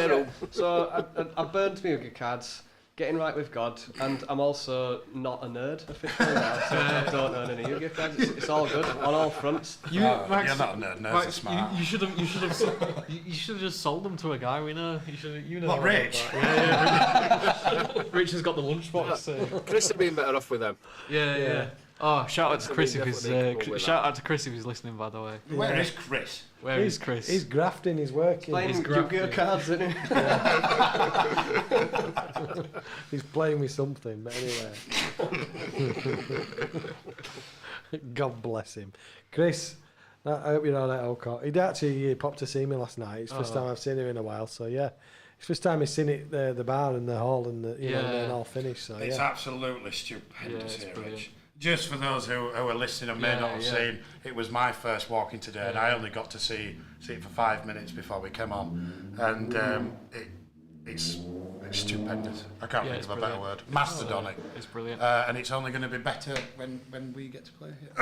G: I burned my Yu-Gi cards, getting right with God, and I'm also not a nerd officially now, so I don't own any Yu-Gi cards. It's all good on all fronts.
D: Max, you're not a nerd. Nerds are smart.
E: You should have just sold them to a guy we know. You know.
D: What, Rich?
E: Yeah. Rich has got the lunchbox.
F: Chris would been better off with them.
E: Yeah. Oh, shout out to Chris if he's listening. By the way.
D: Where is Chris?
E: Where is Chris?
C: He's grafting. He's working.
G: Playing Yu-Gi-Oh cards, isn't he?
C: He's playing with something, but anyway. God bless him, Chris. I hope you're all right, Olcott. He popped to see me last night. It's the first time I've seen him in a while. So yeah, it's the first time he's seen it the bar and the hall and and all finished. So
D: it's absolutely stupendous here, Rich. Just for those who are listening and may not have seen, it was my first walking today, and I only got to see it for 5 minutes before we came on, and it's It's stupendous. I can't think
E: it's
D: of a better
E: brilliant.
D: word. Mastodonic.
E: It's brilliant.
D: And it's only going to be better when we get to play it.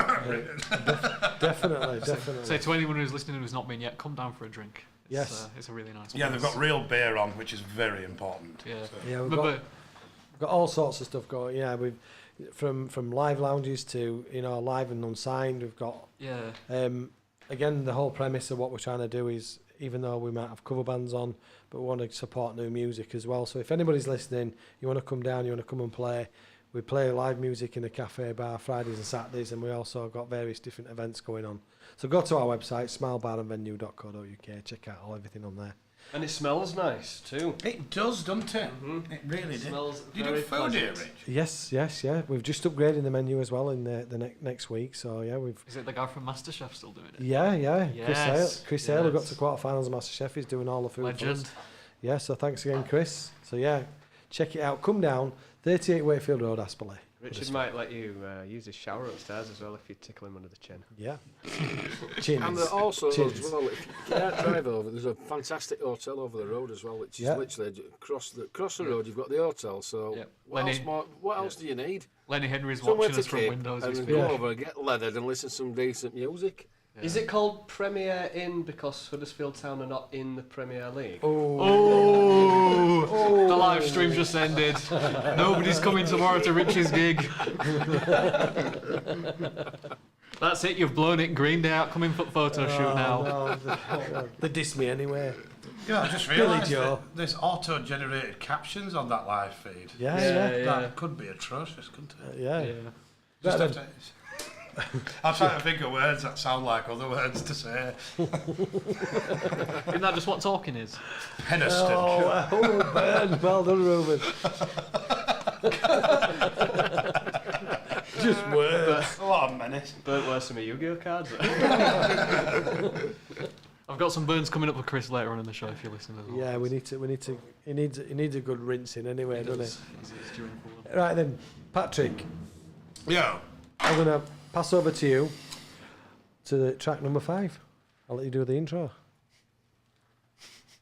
C: Definitely.
E: Say to anyone who's listening who's not been yet, come down for a drink. It's a really nice place.
D: Yeah, they've got real beer on, which is very important.
E: Yeah,
C: Yeah, we've got all sorts of stuff going. Yeah, we've from live lounges to live and unsigned. We've got again, the whole premise of what we're trying to do is, even though we might have cover bands on, but we want to support new music as well. So if anybody's listening, you want to come down, you want to come and play, we play live music in a cafe bar Fridays and Saturdays, and we also got various different events going on. So go to our website, smilebarandvenue.co.uk, check out everything on there.
G: And it smells nice too.
D: It does, doesn't it?
G: Mm-hmm.
D: It really
G: smells
D: do. You do
G: very
D: food here,
G: pleasant.
D: Rich?
C: Yes. We've just upgraded the menu as well in the next week. So yeah, we've.
E: Is it the guy from MasterChef still doing it?
C: Yeah.
E: Yes,
C: Chris Hale, who got to quarterfinals of MasterChef, he's doing all the food.
E: Legend.
C: For us. Yeah. So thanks again, Chris. So yeah, check it out. Come down, 38 Wakefield Road, Asperley.
G: Richard might let you use his shower upstairs as well if you tickle him under the chin.
C: Yeah. Chins.
F: And also,
C: Chins.
F: as well, if you can't drive over, there's a fantastic hotel over the road as well, which is literally across the road. You've got the hotel. So what else do you need?
E: Lenny Henry's
F: Somewhere
E: watching
F: to
E: us from
F: keep
E: windows.
F: and go over, get leathered, and listen to some decent music.
G: Yeah. Is it called Premier Inn because Huddersfield Town are not in the Premier League?
E: Oh. The live stream just ended. Nobody's coming tomorrow to Rich's gig. That's it, you've blown it. Green Day out, coming for photo shoot now.
C: No, they diss me anyway.
D: Yeah, I just realised that there's auto-generated captions on that live feed.
C: Yeah.
D: That could be atrocious, couldn't it?
C: Yeah.
D: Just have to... I'm trying to think of words that sound like other words to say.
E: Isn't that just what talking is?
D: Henniston.
C: Oh, Ben, well done, Ruben. Just words.
D: What a menace.
G: Burnt worse than my Yu-Gi-Oh cards.
E: I've got some burns coming up with Chris later on in the show if you're listening as well.
C: Yeah, we need to. It needs a good rinsing anyway, doesn't it?
E: It's during full.
C: Right then, Patrick.
D: Yeah.
C: I'm gonna pass over to you to the track number 5. I'll let you do the intro.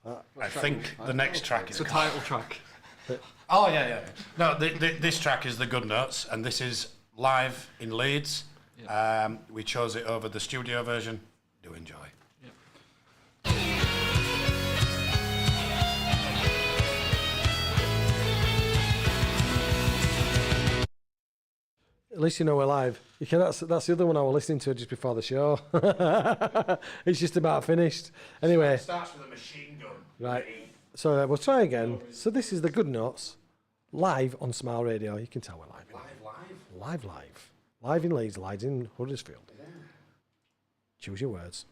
D: I think the next track is
E: the title track.
D: Oh yeah. No, this track is the Good Notes, and this is live in Leeds. Yep. We chose it over the studio version. Do enjoy.
C: At least you know we're live. That's the other one I was listening to just before the show. It's just about finished. Anyway.
D: It starts with a machine gun.
C: Right. So we'll try again. So this is the Good Notes, live on Smile Radio. You can tell we're live. Live in Leeds, live in Huddersfield. Yeah. Choose your words.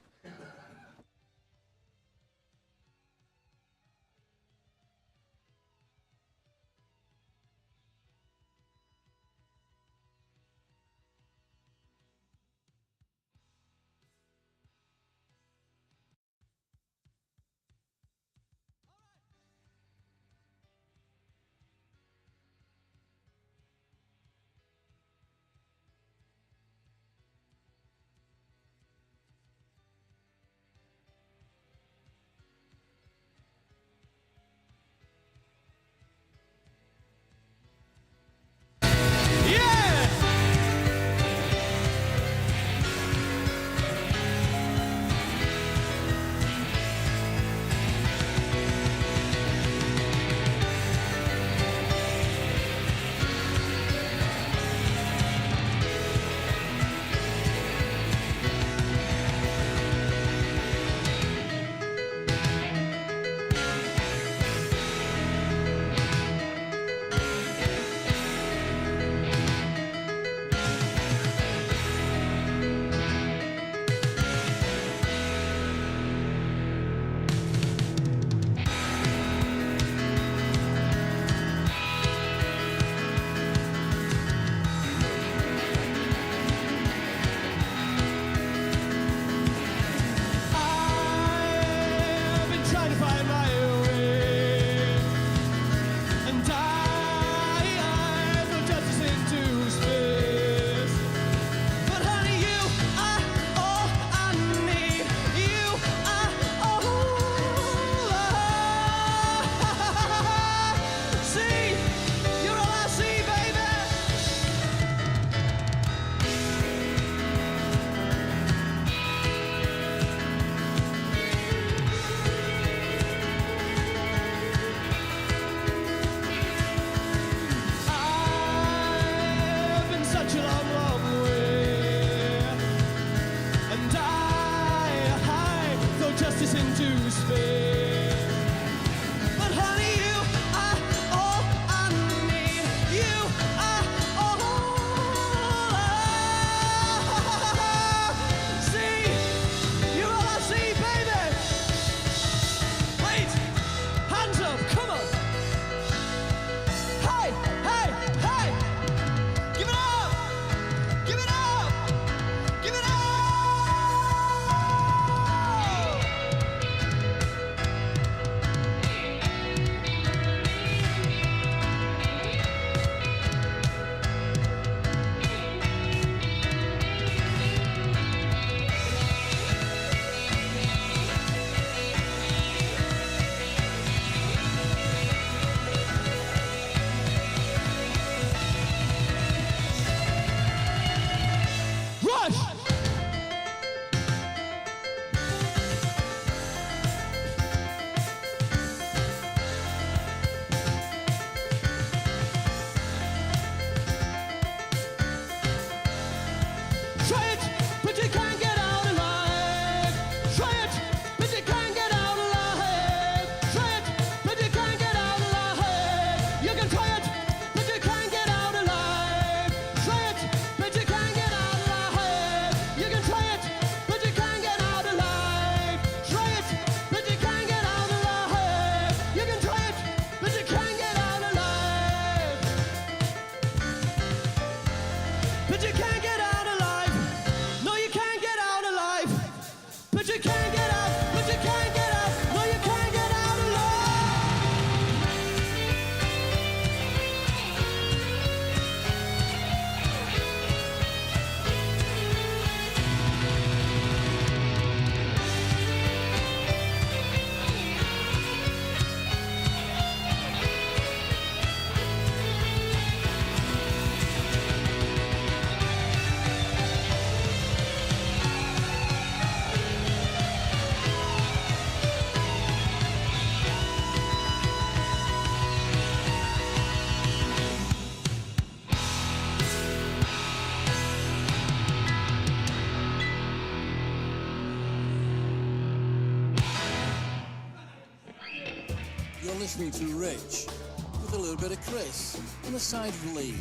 B: listening to Rich with a little bit of Chris and a side of Lee.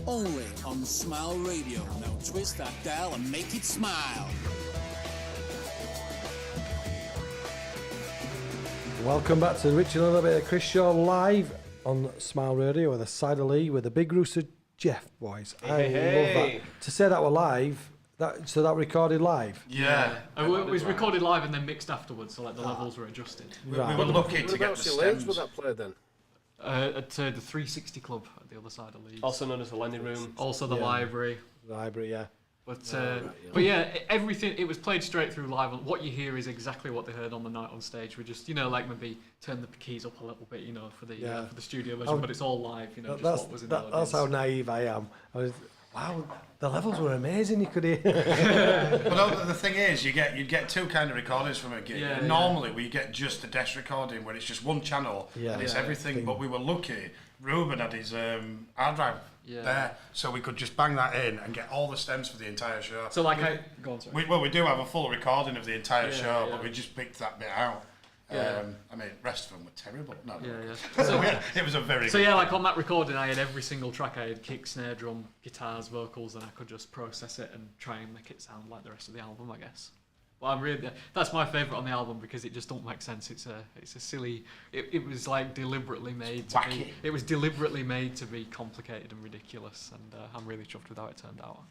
B: Only on Smile Radio. Now twist that dial and make it smile.
C: Welcome back to Rich and a Little Bit of Chris Show live on Smile Radio with a side of Lee with a big rooster Jeff, boys. I love that. To say that we're live, that recorded live?
E: Yeah. It was recorded live and then mixed afterwards, so like the levels were adjusted.
D: Right. We were lucky to get the stems.
F: Was that played then?
E: At the 360 Club at the other side of Leeds.
G: Also known as the Lenny Room.
E: Also the library.
C: The library, yeah.
E: But yeah, everything, it was played straight through live. What you hear is exactly what they heard on the night on stage. We just, like maybe turn the keys up a little bit, for the studio version, but it's all live, just what was in the audience.
C: That's how naive I am. Wow, the levels were amazing. You could hear.
D: But the thing is, you'd get two kind of recordings from a gig.
E: Yeah,
D: Normally, we get just a desk recording where it's just one channel and it's everything. But we were lucky. Ruben had his hard drive there, so we could just bang that in and get all the stems for the entire show.
E: So go on, sorry.
D: We do have a full recording of the entire show, but we just picked that bit out.
E: Yeah.
D: I mean, the rest of them were terrible. No.
E: So,
D: it was a very.
E: So like on that recording, I had every single track. I had kick, snare, drum, guitars, vocals, and I could just process it and try and make it sound like the rest of the album, I guess. Well, that's my favourite on the album because it just don't make sense. It's a silly. It was like deliberately made to be. It was deliberately made to be complicated and ridiculous, and I'm really chuffed with how it turned out.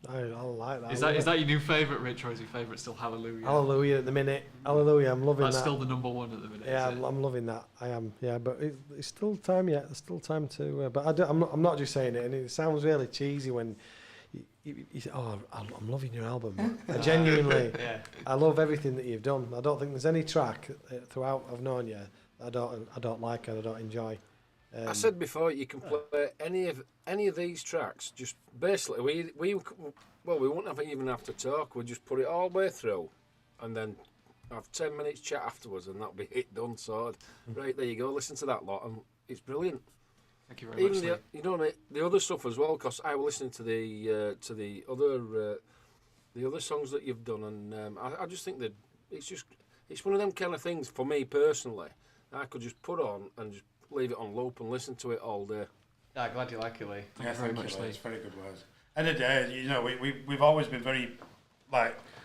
C: I like that.
E: Is that your new favourite, Rich, or is your favourite still Hallelujah?
C: Hallelujah at the minute. Hallelujah, I'm loving that.
E: That's still the number one at the minute.
C: Yeah, I'm loving that. I am. Yeah, but it's still time yet. There's still time to. But I'm not just saying it, and it sounds really cheesy when you say, "Oh, I'm loving your album." I genuinely, I love everything that you've done. I don't think there's any track throughout I've known you I don't like and I don't enjoy.
F: I said before, you can play any of these tracks. Just basically, we won't even have to talk. We'll just put it all the way through, and then have 10 minutes chat afterwards, and that'll be it done. So, right there you go. Listen to that lot, and it's brilliant.
E: Thank you very much.
F: Even the other stuff as well, because I was listening to the other songs that you've done, and I just think that it's one of them kind of things for me personally. I could just put on and just leave it on loop and listen to it all day.
G: Yeah, glad you like it, Lee.
D: Thank you very much, Lee. It's very good words. End of the day, we've always been very,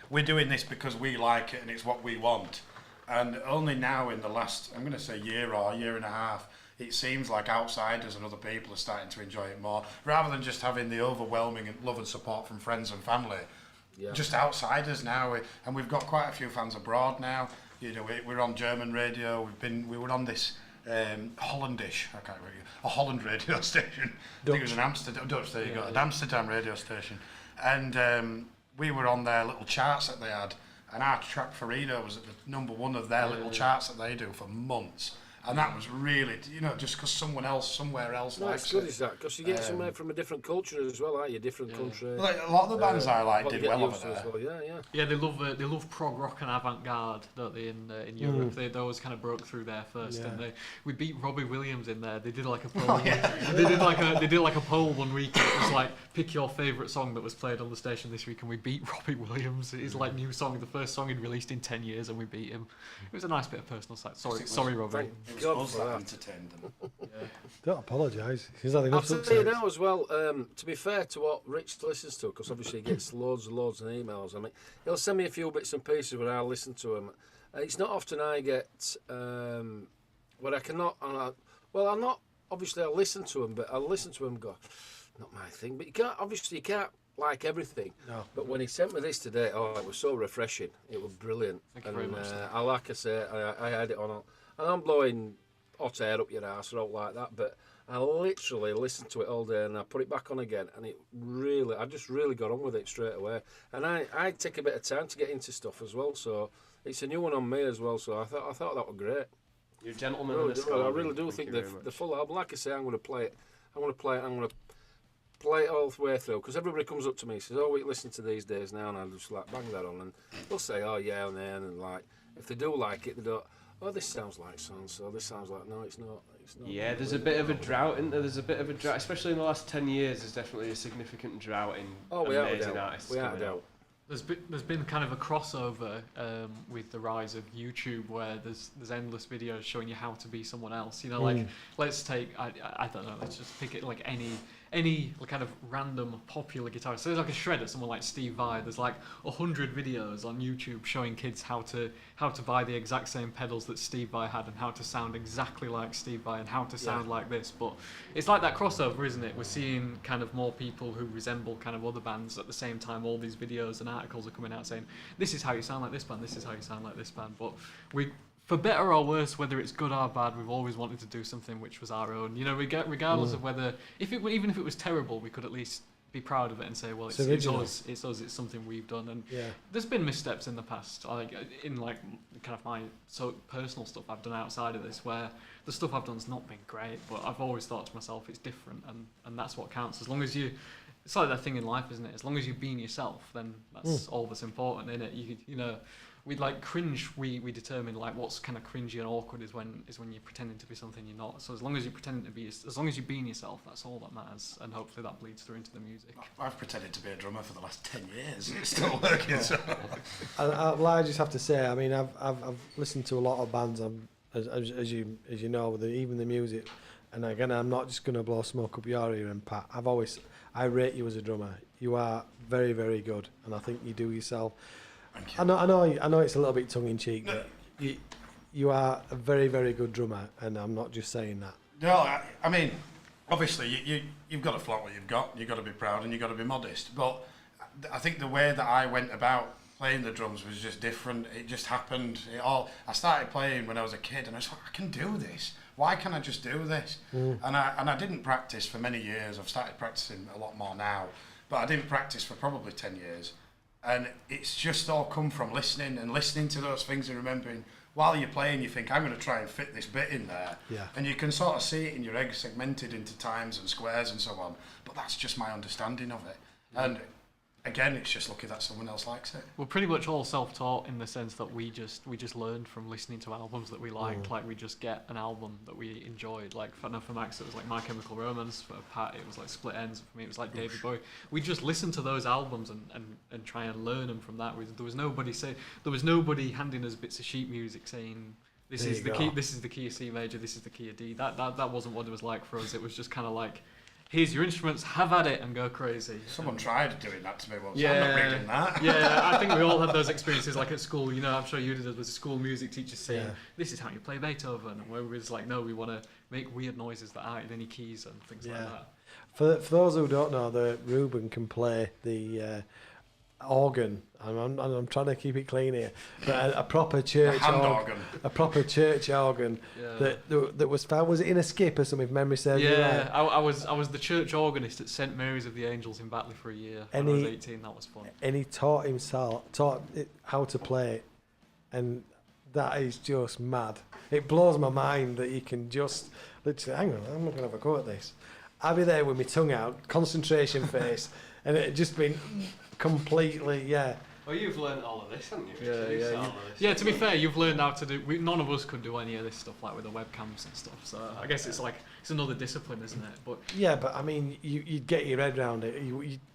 D: we're doing this because we like it and it's what we want. And only now in the last, I'm going to say year or year and a half, it seems like outsiders and other people are starting to enjoy it more, rather than just having the overwhelming love and support from friends and family. Yeah. Just outsiders now, and we've got quite a few fans abroad now. We're on German radio. We were on this Hollandish, a Holland radio station. I think it was an Amsterdam. Dutch. There you go, an Amsterdam radio station, and we were on their little charts that they had, and our track Farida was at the number one of their little charts that they do for months. And that was really, just because someone else, somewhere else likes it.
F: It's good, is that? Because you get somewhere from a different culture as well, aren't you? Different country.
D: Like, a lot of the bands I like did well over there.
F: Well.
E: Yeah, they love prog rock and avant-garde, don't they? In Europe, they always kind of broke through there first, and we beat Robbie Williams in there. They did like a poll. They did like a poll one week. And it was like, pick your favourite song that was played on the station this week, and we beat Robbie Williams. His new song, the first song he'd released in 10 years, and we beat him. It was a nice bit of personal side. Sorry, Robbie.
D: God for that. Entertained them.
C: Don't apologise. He's had enough
F: I'll tell you now as well, to be fair to what Rich listens to, because obviously he gets loads and loads of emails. I mean, he'll send me a few bits and pieces when I listen to him. It's not often I get where I cannot. I'm not. Obviously, I listen to him, but I listen to him and go, not my thing. But you can't like everything.
C: No.
F: But when he sent me this today, it was so refreshing. It was brilliant.
E: Thank you very much.
F: Like I say, I had it on, and I'm blowing hot air up your ass or out like that, but I literally listened to it all day and I put it back on again, and I just really got on with it straight away. And I take a bit of time to get into stuff as well, so it's a new one on me as well. So I thought that was great.
G: You're a gentleman.
F: I really do think the full album. Like I say, I'm going to play it. I'm going to play it all the way through, because everybody comes up to me and says, "Oh, we listen to these days now," and I just bang that on, and they'll say, "Oh yeah," and then if they do like it, they don't. Oh, this sounds like so this sounds like, no, it's not.
G: Yeah, there's a bit of a drought, isn't there? There's a bit of a drought, especially in the last 10 years. There's definitely a significant drought in amazing artists.
F: Without a doubt.
E: There's been kind of a crossover with the rise of YouTube, where there's endless videos showing you how to be someone else. You know, like let's take I don't know, let's just pick it like any kind of random popular guitarist. So there's like a shredder, someone like Steve Vai. There's like 100 videos on YouTube showing kids how to buy the exact same pedals that Steve Vai had, and how to sound exactly like Steve Vai, and how to sound like this. But it's like that crossover, isn't it? We're seeing kind of more people who resemble kind of other bands at the same time. All these videos and articles are coming out saying, this is how you sound like this band, this is how you sound like this band. But for better or worse, whether it's good or bad, we've always wanted to do something which was our own. You know, regardless of whether, even if it was terrible, we could at least be proud of it and say, well, it's us, it's something we've done. And there's been missteps in the past, like in like kind of my personal stuff I've done outside of this, where the stuff I've done's not been great, but I've always thought to myself, it's different, and that's what counts. As long as it's like that thing in life, isn't it? As long as you're being yourself, then that's all that's important, isn't it? You know. We'd like cringe. We determine like what's kind of cringy and awkward is when you're pretending to be something you're not. So as long as you're pretending to be, as long as you're being yourself, that's all that matters. And hopefully that bleeds through into the music.
D: I've pretended to be a drummer for the last 10 years. It's still working. So.
C: I just have to say, I mean, I've listened to a lot of bands. As you know, even the music. And again, I'm not just going to blow smoke up your ear and Pat. I rate you as a drummer. You are very, very good, and I think you do yourself. I know it's a little bit tongue in cheek, but you are a very, very good drummer, and I'm not just saying that.
D: No, I mean, obviously you've got to flaunt what you've got. You've got to be proud and you've got to be modest. But I think the way that I went about playing the drums was just different. It just happened. I started playing when I was a kid, and I was like, I can do this. Why can't I just do this? And I didn't practice for many years. I've started practicing a lot more now, but I didn't practice for probably 10 years. And it's just all come from listening to those things and remembering. While you're playing, you think, I'm going to try and fit this bit in there. Yeah. And you can sort of see it in your head segmented into times and squares and so on. But that's just my understanding of it. And again, it's just lucky that someone else likes it.
E: We're pretty much all self-taught in the sense that we just learned from listening to albums that we liked. Like we just get an album that we enjoyed. Like for Max, it was like My Chemical Romance. For Pat, it was like Split Enz. For me, it was like David Bowie. We just listened to those albums and try and learn them from that. There was nobody handing us bits of sheet music saying, this is the key. This is the key of C major. This is the key of D. That wasn't what it was like for us. It was just kind of like, here's your instruments, have at it and go crazy.
D: Someone tried doing that to me once. I'm not reading that.
E: Yeah, I think we all had those experiences, like at school. You know, I'm sure you did. There was a school music teacher saying, this is how you play Beethoven. And where we was like, no, we want to make weird noises that aren't in any keys and things like that.
C: For those who don't know, Ruben can play the organ. I'm trying to keep it clean here, but a proper church organ. A proper church organ that was found. Was it in a skip or something? If memory serves me right.
E: I was the church organist at St Mary's of the Angels in Batley for a year. When I was 18, that was fun.
C: And he taught it how to play it, and that is just mad. It blows my mind that you can just literally, hang on, I'm not gonna have a go at this. I'll be there with my tongue out, concentration face, and it had just been completely,
G: Well, you've learned all of this, haven't you?
E: Yeah, to be fair, you've learned how to do. None of us could do any of this stuff, like with the webcams and stuff. So I guess it's another discipline, isn't it? But
C: but I mean, you'd get your head around it.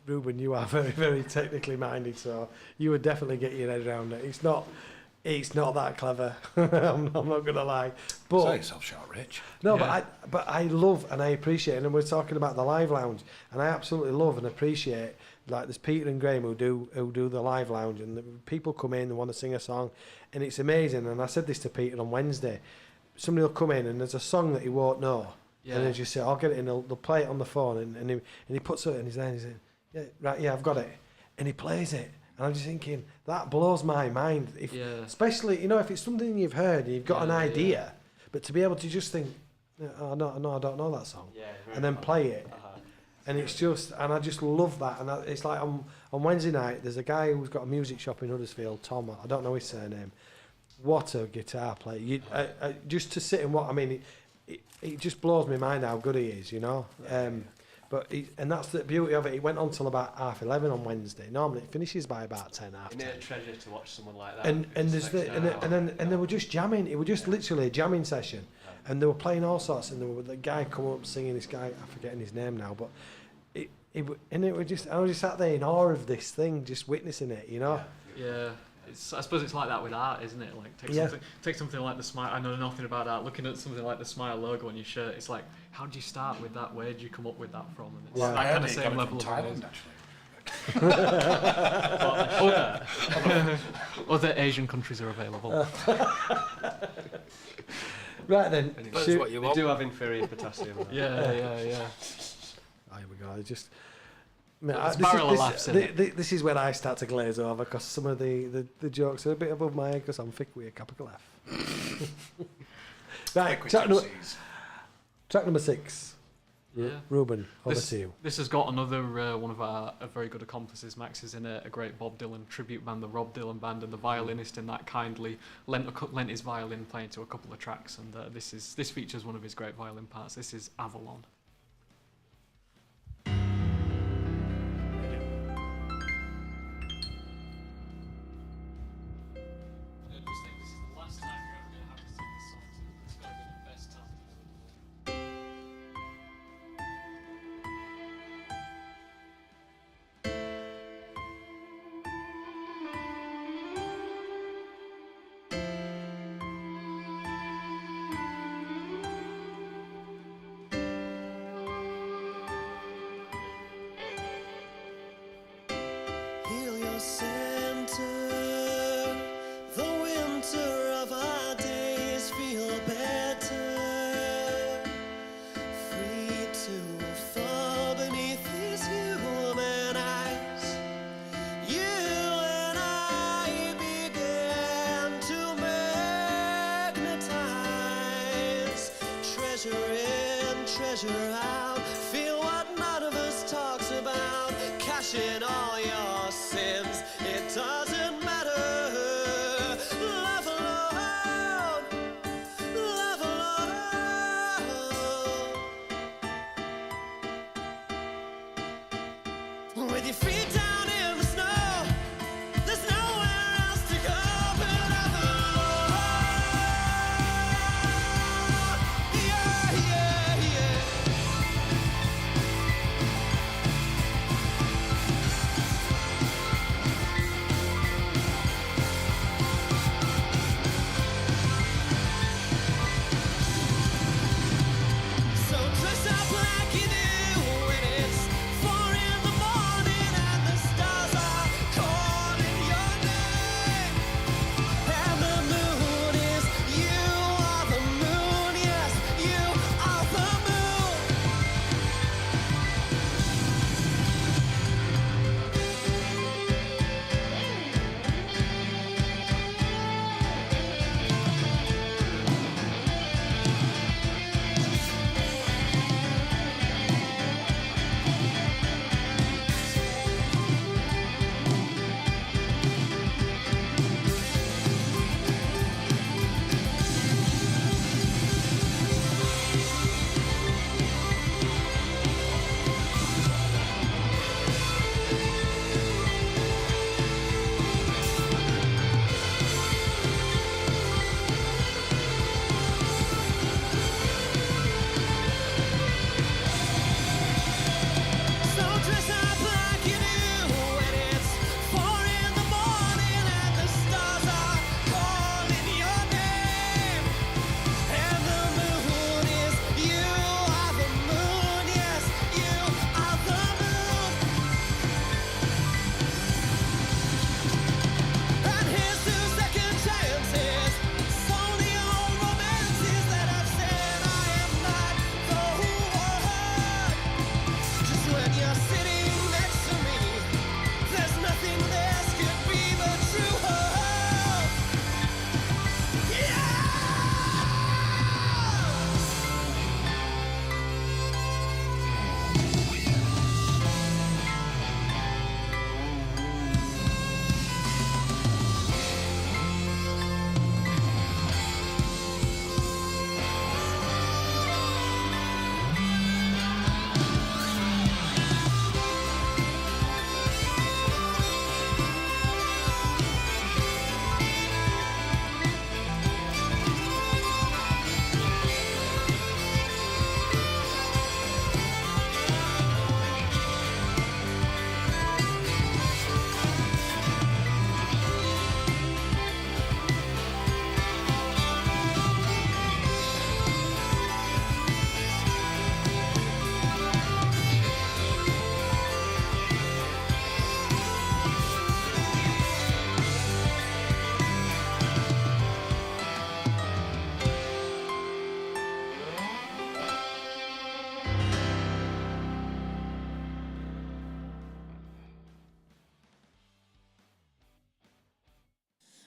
C: Ruben, you are very, very technically minded, so you would definitely get your head around it. It's not that clever. I'm not gonna lie. But
D: say yourself short, Rich.
C: No, but I love and I appreciate, and we're talking about the live lounge, and I absolutely love and appreciate. Like there's Peter and Graham who do the live lounge, and the people come in and want to sing a song, and it's amazing. And I said this to Peter on Wednesday. Somebody will come in and there's a song that he won't know, and they just say, "I'll get it," and they'll play it on the phone, and he puts it in his hand. He said, I've got it," and he plays it. And I'm just thinking, that blows my mind. Especially, if it's something you've heard and you've got an idea, but to be able to just think, I don't know that song, and then play it. And it's just, and I just love that. And it's like on Wednesday night, there's a guy who's got a music shop in Huddersfield, Tom, I don't know his surname. What a guitar player. Just to sit and it just blows my mind how good he is, and that's the beauty of it. It went on till about 11:30 on Wednesday. Normally it finishes by about 10 after.
G: Isn't it a treasure to watch someone like that?
C: And they were just jamming. It was just literally a jamming session, and they were playing all sorts. And there were the guy come up singing. This guy, I'm forgetting his name now, but And it was just, I was just sat there in awe of this thing, just witnessing it, you know.
E: Yeah. I suppose it's like that with art, isn't it? Like take something like the Smile. I know nothing about art. Looking at something like the Smile logo on your shirt, it's like, how did you start with that? Where did you come up with that from? And it's that kind of same level of
D: Thailand,
E: actually. Other Asian countries are available.
C: Right then,
G: They do have inferior potassium.
E: Yeah.
C: Oh, here we go. I just. This is where I start to glaze over because some of the jokes are a bit above my head because I'm thick with a capital F. Right, track number 6.
E: Yeah.
C: Ruben, over to you.
E: This has got another one of our very good accomplices. Max is in a great Bob Dylan tribute band, the Rob Dylan Band, and the violinist in that kindly lent his violin playing to a couple of tracks, and this features one of his great violin parts. This is Avalon.
A: Heal your center. The winter of our days feel better. Free to fall beneath these human eyes. You and I began to magnetize. Treasure in, treasure out. Feel what none of us talks about. Cash in all your sins, it doesn't matter. Love alone, love alone. With your feet down in the snow, there's nowhere else to go but Avalon. Yeah, yeah, yeah.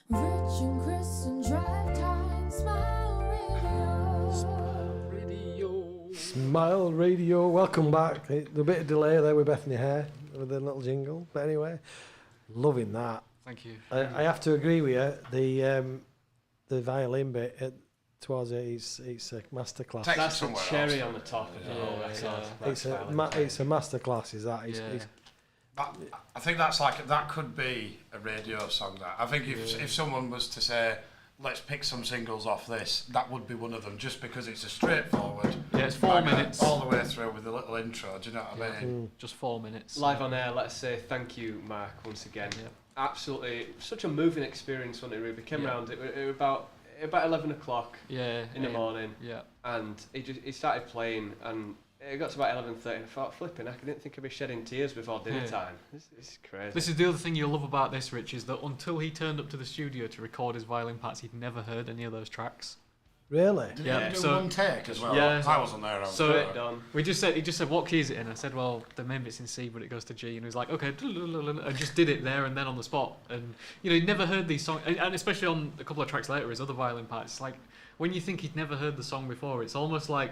K: Rich and Chris and Drive Time, Smile Radio.
C: Smile Radio, welcome back. A bit of delay there with Bethany Hare with a little jingle, but anyway, loving that.
E: Thank you.
C: I have to agree with you. The violin bit towards it, it's a masterclass.
G: That's the cherry on the top of the whole record.
C: It's a masterclass. Is that?
D: I think that could be a radio song. That I think if someone was to say, let's pick some singles off this, that would be one of them, just because it's a straightforward.
E: Yeah, it's 4 minutes
D: all the way through with a little intro. Do you know what I mean?
E: Just 4 minutes.
G: Live on air, let's say thank you, Mark, once again. Yeah. Absolutely, such a moving experience, wasn't it? Ruby came round. It was about 11 o'clock. In the morning.
E: Yeah.
G: And he started playing, and it got to about 11:30, and I thought, flipping, I didn't think I'd be shedding tears before dinner time. This is crazy.
E: This is the other thing you'll love about this, Rich, is that until he turned up to the studio to record his violin parts, he'd never heard any of those tracks.
C: Really?
D: Did he do one take as well?
E: Yeah.
D: I wasn't there.
E: He just said, what key is it in? I said, well, the main bit's in C, but it goes to G. And he was like, okay, and just did it there and then on the spot. And he'd never heard these songs, and especially on a couple of tracks later, his other violin parts. It's like when you think he'd never heard the song before, it's almost like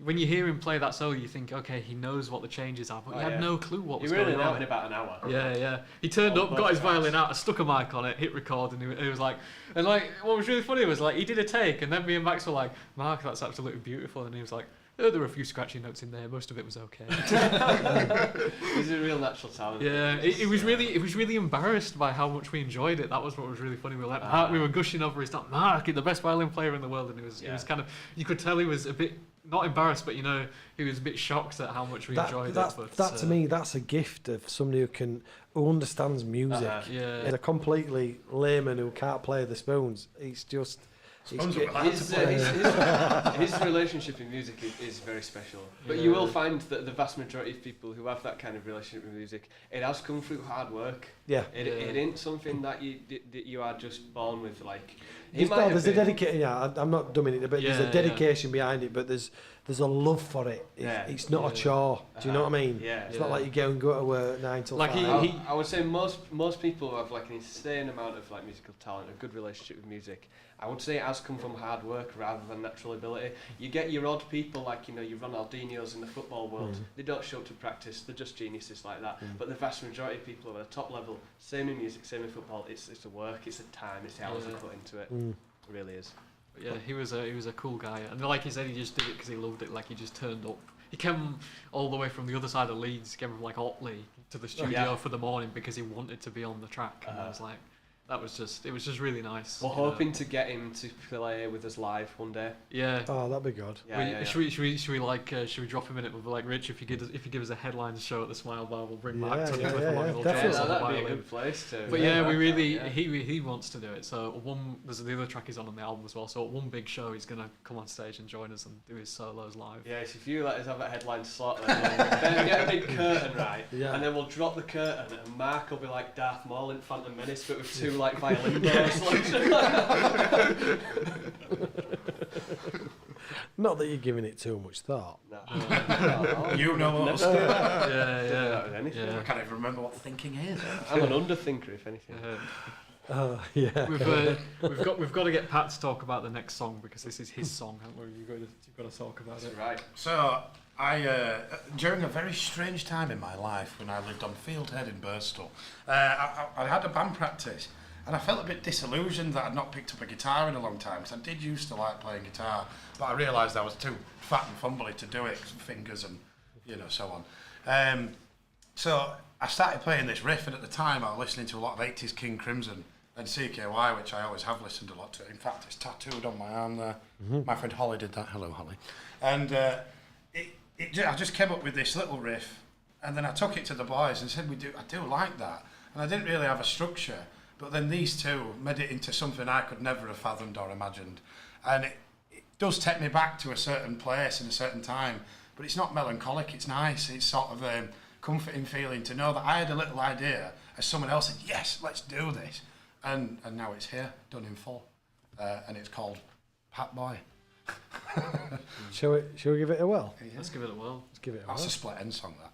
E: when you hear him play that solo, you think, okay, he knows what the changes are, but he had no clue what was going on.
G: He really knew in about an hour.
E: Yeah. He turned up, got his violin out, stuck a mic on it, hit record, and he was like, and like, what was really funny was like, he did a take, and then me and Max were like, Mark, that's absolutely beautiful, and he was like, oh, there were a few scratchy notes in there, most of it was okay.
G: He's a real natural talent.
E: Yeah, it was really embarrassed by how much we enjoyed it. That was what was really funny. We were like, Mark, we were gushing over his not Mark, the best violin player in the world, and it was kind of, you could tell he was a bit, not embarrassed, but he was a bit shocked at how much we enjoyed it. But,
C: that to me, that's a gift of somebody who understands music. As a completely layman who can't play the spoons, it's just.
G: His relationship in music is very special. But you will find that the vast majority of people who have that kind of relationship with music, it has come through hard work. It ain't something that you are just born with. Like
C: there's a dedication. Yeah, I'm not dumbing it, but there's a dedication behind it. But there's a love for it. It's not a chore. Do you know what I mean? It's not like you go to work 9 till 5.
G: I would say most people who have like an insane amount of like musical talent, a good relationship with music, I would say it has come from hard work rather than natural ability. You get your odd people like your Ronaldinhos in the football world. They don't show up to practice. They're just geniuses like that. But the vast majority of people who are at the top level, same in music, same in football, it's the work, it's the time, it's the hours they put into it. It really is.
E: But yeah, he was a cool guy, and like he said, he just did it because he loved it. Like he just turned up. He came all the way from the other side of Leeds. He came from like Otley to the studio for the morning because he wanted to be on the track. And I was like, it was just really nice.
G: We're hoping to get him to play with us live one day.
E: Yeah.
C: Oh, that'd be good.
E: Should we drop him in it? We'll be like, Rich, if you give us a headline show at the Smile Bar, we'll bring Mark to clip along. And
G: that'd be a good place to.
E: But he wants to do it. So there's the other track he's on the album as well. So at one big show, he's gonna come on stage and join us and do his solos live.
G: Yes, if you let us have a headline slot, then get a big curtain, right? And then we'll drop the curtain, and Mark will be like Darth Maul in Phantom Menace, but with two like violin players.
C: Not that you're giving it too much thought.
G: No.
D: You know what?
G: Yeah.
D: I can't even remember what thinking is.
G: I'm an underthinker, if anything.
E: We've got to get Pat to talk about the next song because this is his song, haven't we? You've got to talk about it.
G: Right.
D: So I during a very strange time in my life when I lived on Fieldhead in Birstall, I had a band practice. And I felt a bit disillusioned that I'd not picked up a guitar in a long time, because I did used to like playing guitar, but I realised I was too fat and fumbly to do it, fingers and so on. So I started playing this riff, and at the time I was listening to a lot of 80s King Crimson and CKY, which I always have listened a lot to. In fact, it's tattooed on my arm there. My friend Holly did that. Hello, Holly. And I just came up with this little riff, and then I took it to the boys and said, I do like that. And I didn't really have a structure. But then these two made it into something I could never have fathomed or imagined. And it does take me back to a certain place and a certain time. But it's not melancholic, it's nice. It's sort of a comforting feeling to know that I had a little idea as someone else said, yes, let's do this. And now it's here, done in full. And it's called Pat Boy.
C: Shall we give it a whirl?
E: Yeah. Let's give it a whirl.
D: That's a split end song, that.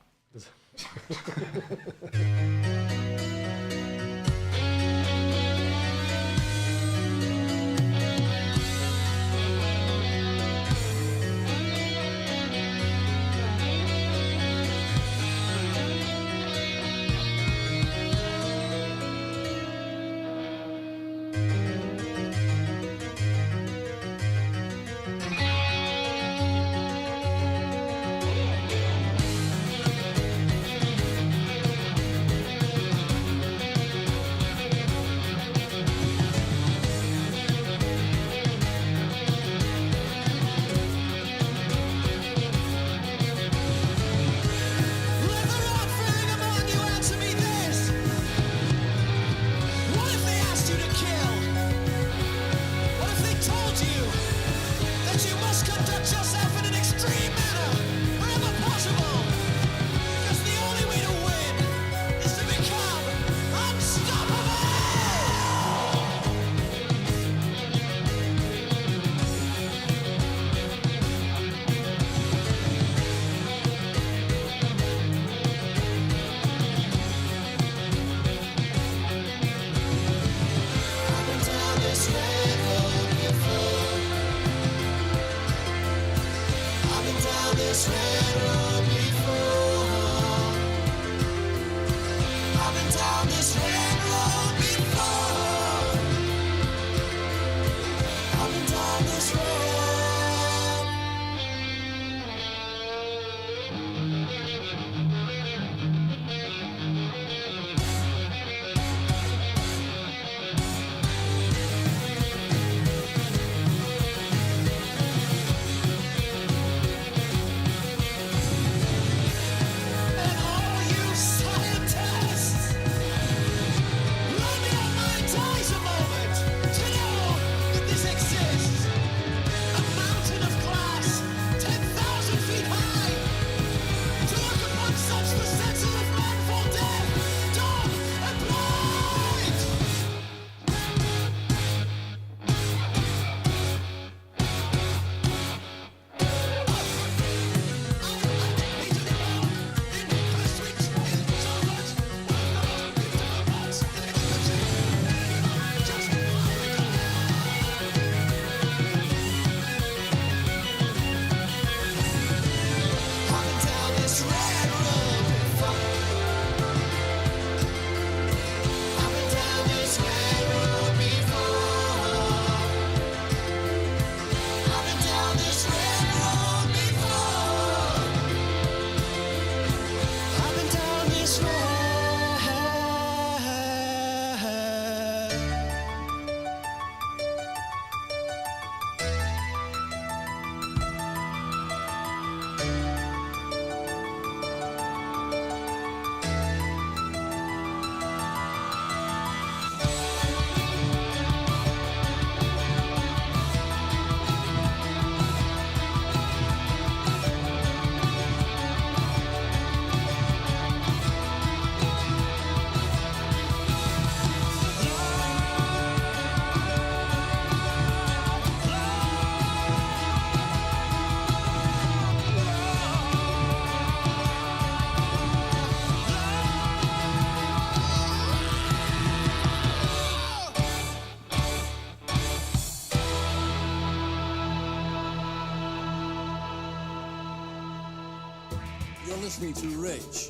B: listening to Rich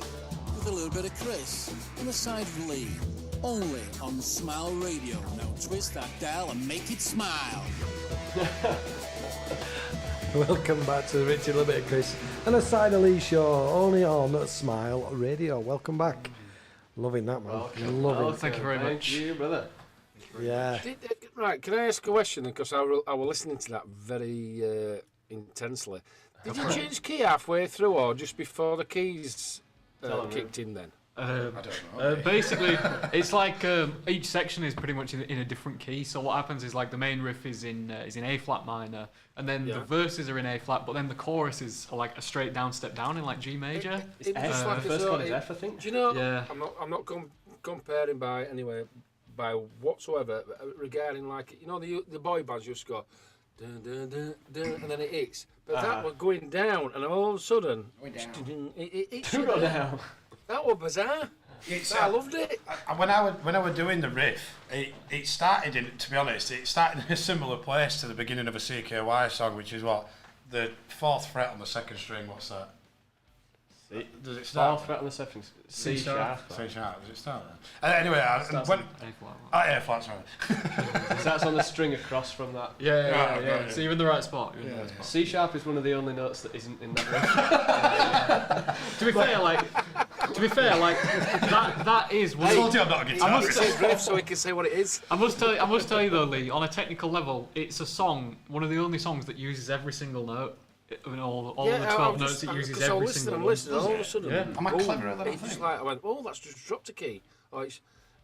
B: with a little bit of Chris and a side of Lee. Only on Smile Radio. Now twist that dial and make it smile.
C: Welcome back to Richard, a little bit of Chris and a side of Lee show, only on Smile Radio. Welcome back. Loving that, man. Loving it.
E: Thank you very much.
G: Thank you, brother.
C: Yeah.
F: Right, can I ask a question? Because I was listening to that very intensely. Did you change key halfway through or just before the keys kicked in then?
D: I don't know.
E: Basically, it's like each section is pretty much in a different key. So what happens is like the main riff is in A flat minor, and then the verses are in A flat, but then the choruses are like a straight down step down in like G major.
F: It was just like
G: The first one is F, I think.
F: Do you know?
E: Yeah.
F: I'm not comparing by whatsoever regarding like the boy bands just go dun, dun, dun, dun, and then it hits. But that was going down, and all of a sudden it
G: Go down.
F: That was bizarre. I loved it.
D: When I was doing the riff, it started in, to be honest, it started in a similar place to the beginning of a CKY song, which is what? The 4th fret on the 2nd string, what's that? Does it start?
G: 4th fret on the 7th. C
D: C
G: sharp.
D: C sharp, does it start then? Anyway, A flat, sorry.
G: So that's on the string across from that.
E: Yeah. So you're in the right spot.
G: C sharp is one of the only notes that isn't in that riff.
E: To be fair, like that is one.
D: I told you I'm not a guitarist.
F: Riff so he can say what it is.
E: I must tell you though, Lee, on a technical level, it's a song, one of the only songs that uses every single note. I mean, all the 12 notes, it uses every single one.
F: All of a sudden,
D: Am I cleverer than I
F: it's just
D: think?
F: like, I went, oh, that's just dropped a key. And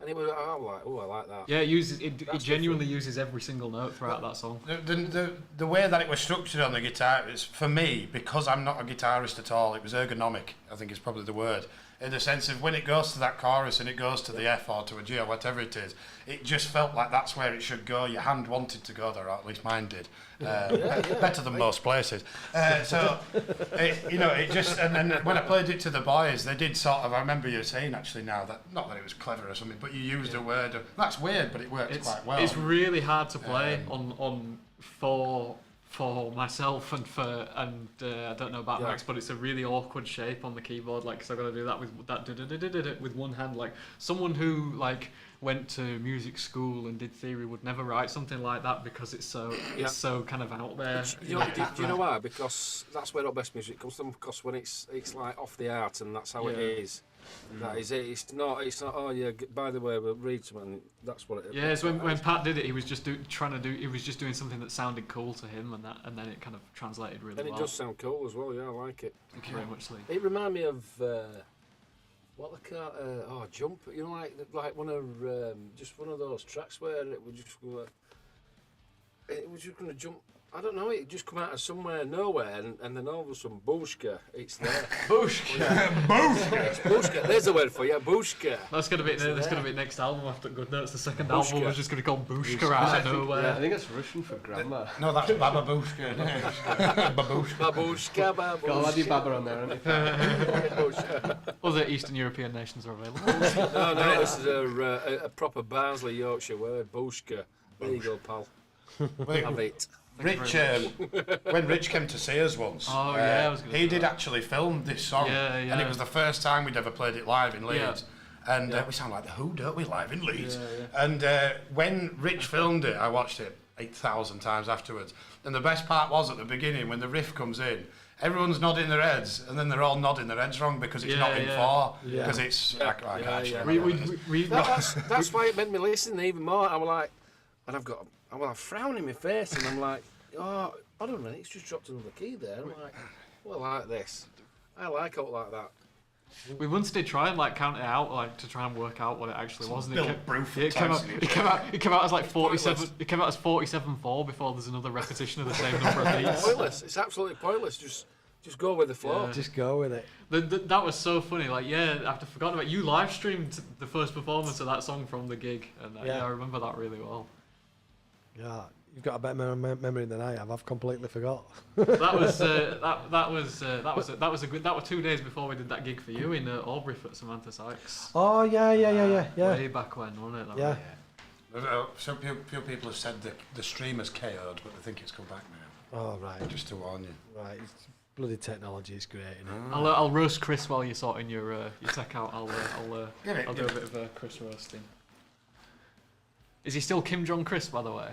F: it was, I like that.
E: Yeah, it genuinely uses every single note throughout that song.
D: The way that it was structured on the guitar is, for me, because I'm not a guitarist at all, it was ergonomic, I think is probably the word. In the sense of when it goes to that chorus and it goes to the F or to a G or whatever it is, it just felt like that's where it should go. Your hand wanted to go there, or at least mine did. Better than most places. It just, and then when I played it to the boys, they did sort of, I remember you saying actually now, that not that it was clever or something, but you used a word of, that's weird, but it works quite well.
E: It's really hard to play for myself and I don't know about Max, but it's a really awkward shape on the keyboard. Like, cause I've got to do that with one hand. Like someone who like went to music school and did theory would never write something like that because it's so kind of out there.
F: Do you know why? Because that's where the best music comes from. Because when it's like off the art and that's how it is. That is it. It's not. Oh yeah. By the way, we'll read something. That's what it is.
E: Yeah. So when Pat did it, he was just He was just doing something that sounded cool to him, and then it kind of translated really well.
F: And it does sound cool as well. Yeah, I like it.
E: Thank you very much, Lee.
F: It reminded me of what they call Jump. You know, like one of just one of those tracks where it would just go. It was just going to jump. I don't know, it just come out of somewhere, nowhere, and then all of a sudden, booshka, it's there.
E: Booshka!
D: Booshka!
F: It's booshka, there's a word for you, booshka.
E: That's gonna be next album after Good Notes. The second album was just gonna be called Booshka out of nowhere.
G: Yeah, I think it's Russian for grandma.
D: No, that's Baba Booshka. Babushka.
F: Babushka, babushka.
G: Got a laddie babber on there, hasn't it?
E: Other Eastern European nations are available.
F: No, this is a proper Barnsley Yorkshire word, booshka. There you go, pal. Have it.
D: Rich, when Rich came to see us once, he did actually film this song, and it was the first time we'd ever played it live in Leeds. And we sound like the Who, don't we, live in Leeds? And when Rich filmed it, I watched it 8,000 times afterwards. And the best part was at the beginning, when the riff comes in, everyone's nodding their heads, and then they're all nodding their heads wrong because it's not in 4, because it's...
F: That's why it made me listen even more. I was like, and I've got a frown in my face, and I'm like, oh, hold on a minute, it's just dropped another key there. I'm like, well, I like this. I like it like that.
E: We once did try and like count it out, like to try and work out what it actually was. And
D: it
E: came out as like 47. It came out as 47/4 before there's another repetition of the same number of beats.
F: Pointless. It's absolutely pointless. Just go with the flow.
C: Yeah. Just go with it.
E: That was so funny. Like, after forgotten about you live streamed the first performance of that song from the gig, and I remember that really well.
C: Yeah, you've got a better memory than I have. I've completely forgot.
E: That were 2 days before we did that gig for you in Aubrey for Samantha Sykes.
C: Oh yeah.
E: Way back when, wasn't it?
C: Yeah.
D: So few people have said the stream has KO'd, but I think it's come back now.
C: Oh right.
D: Just to warn you.
C: Right. Bloody technology is great, isn't it?
E: I'll roast Chris while you're sorting your tech out. I'll do a bit of Chris roasting. Is he still Kim Jong Chris, by the way?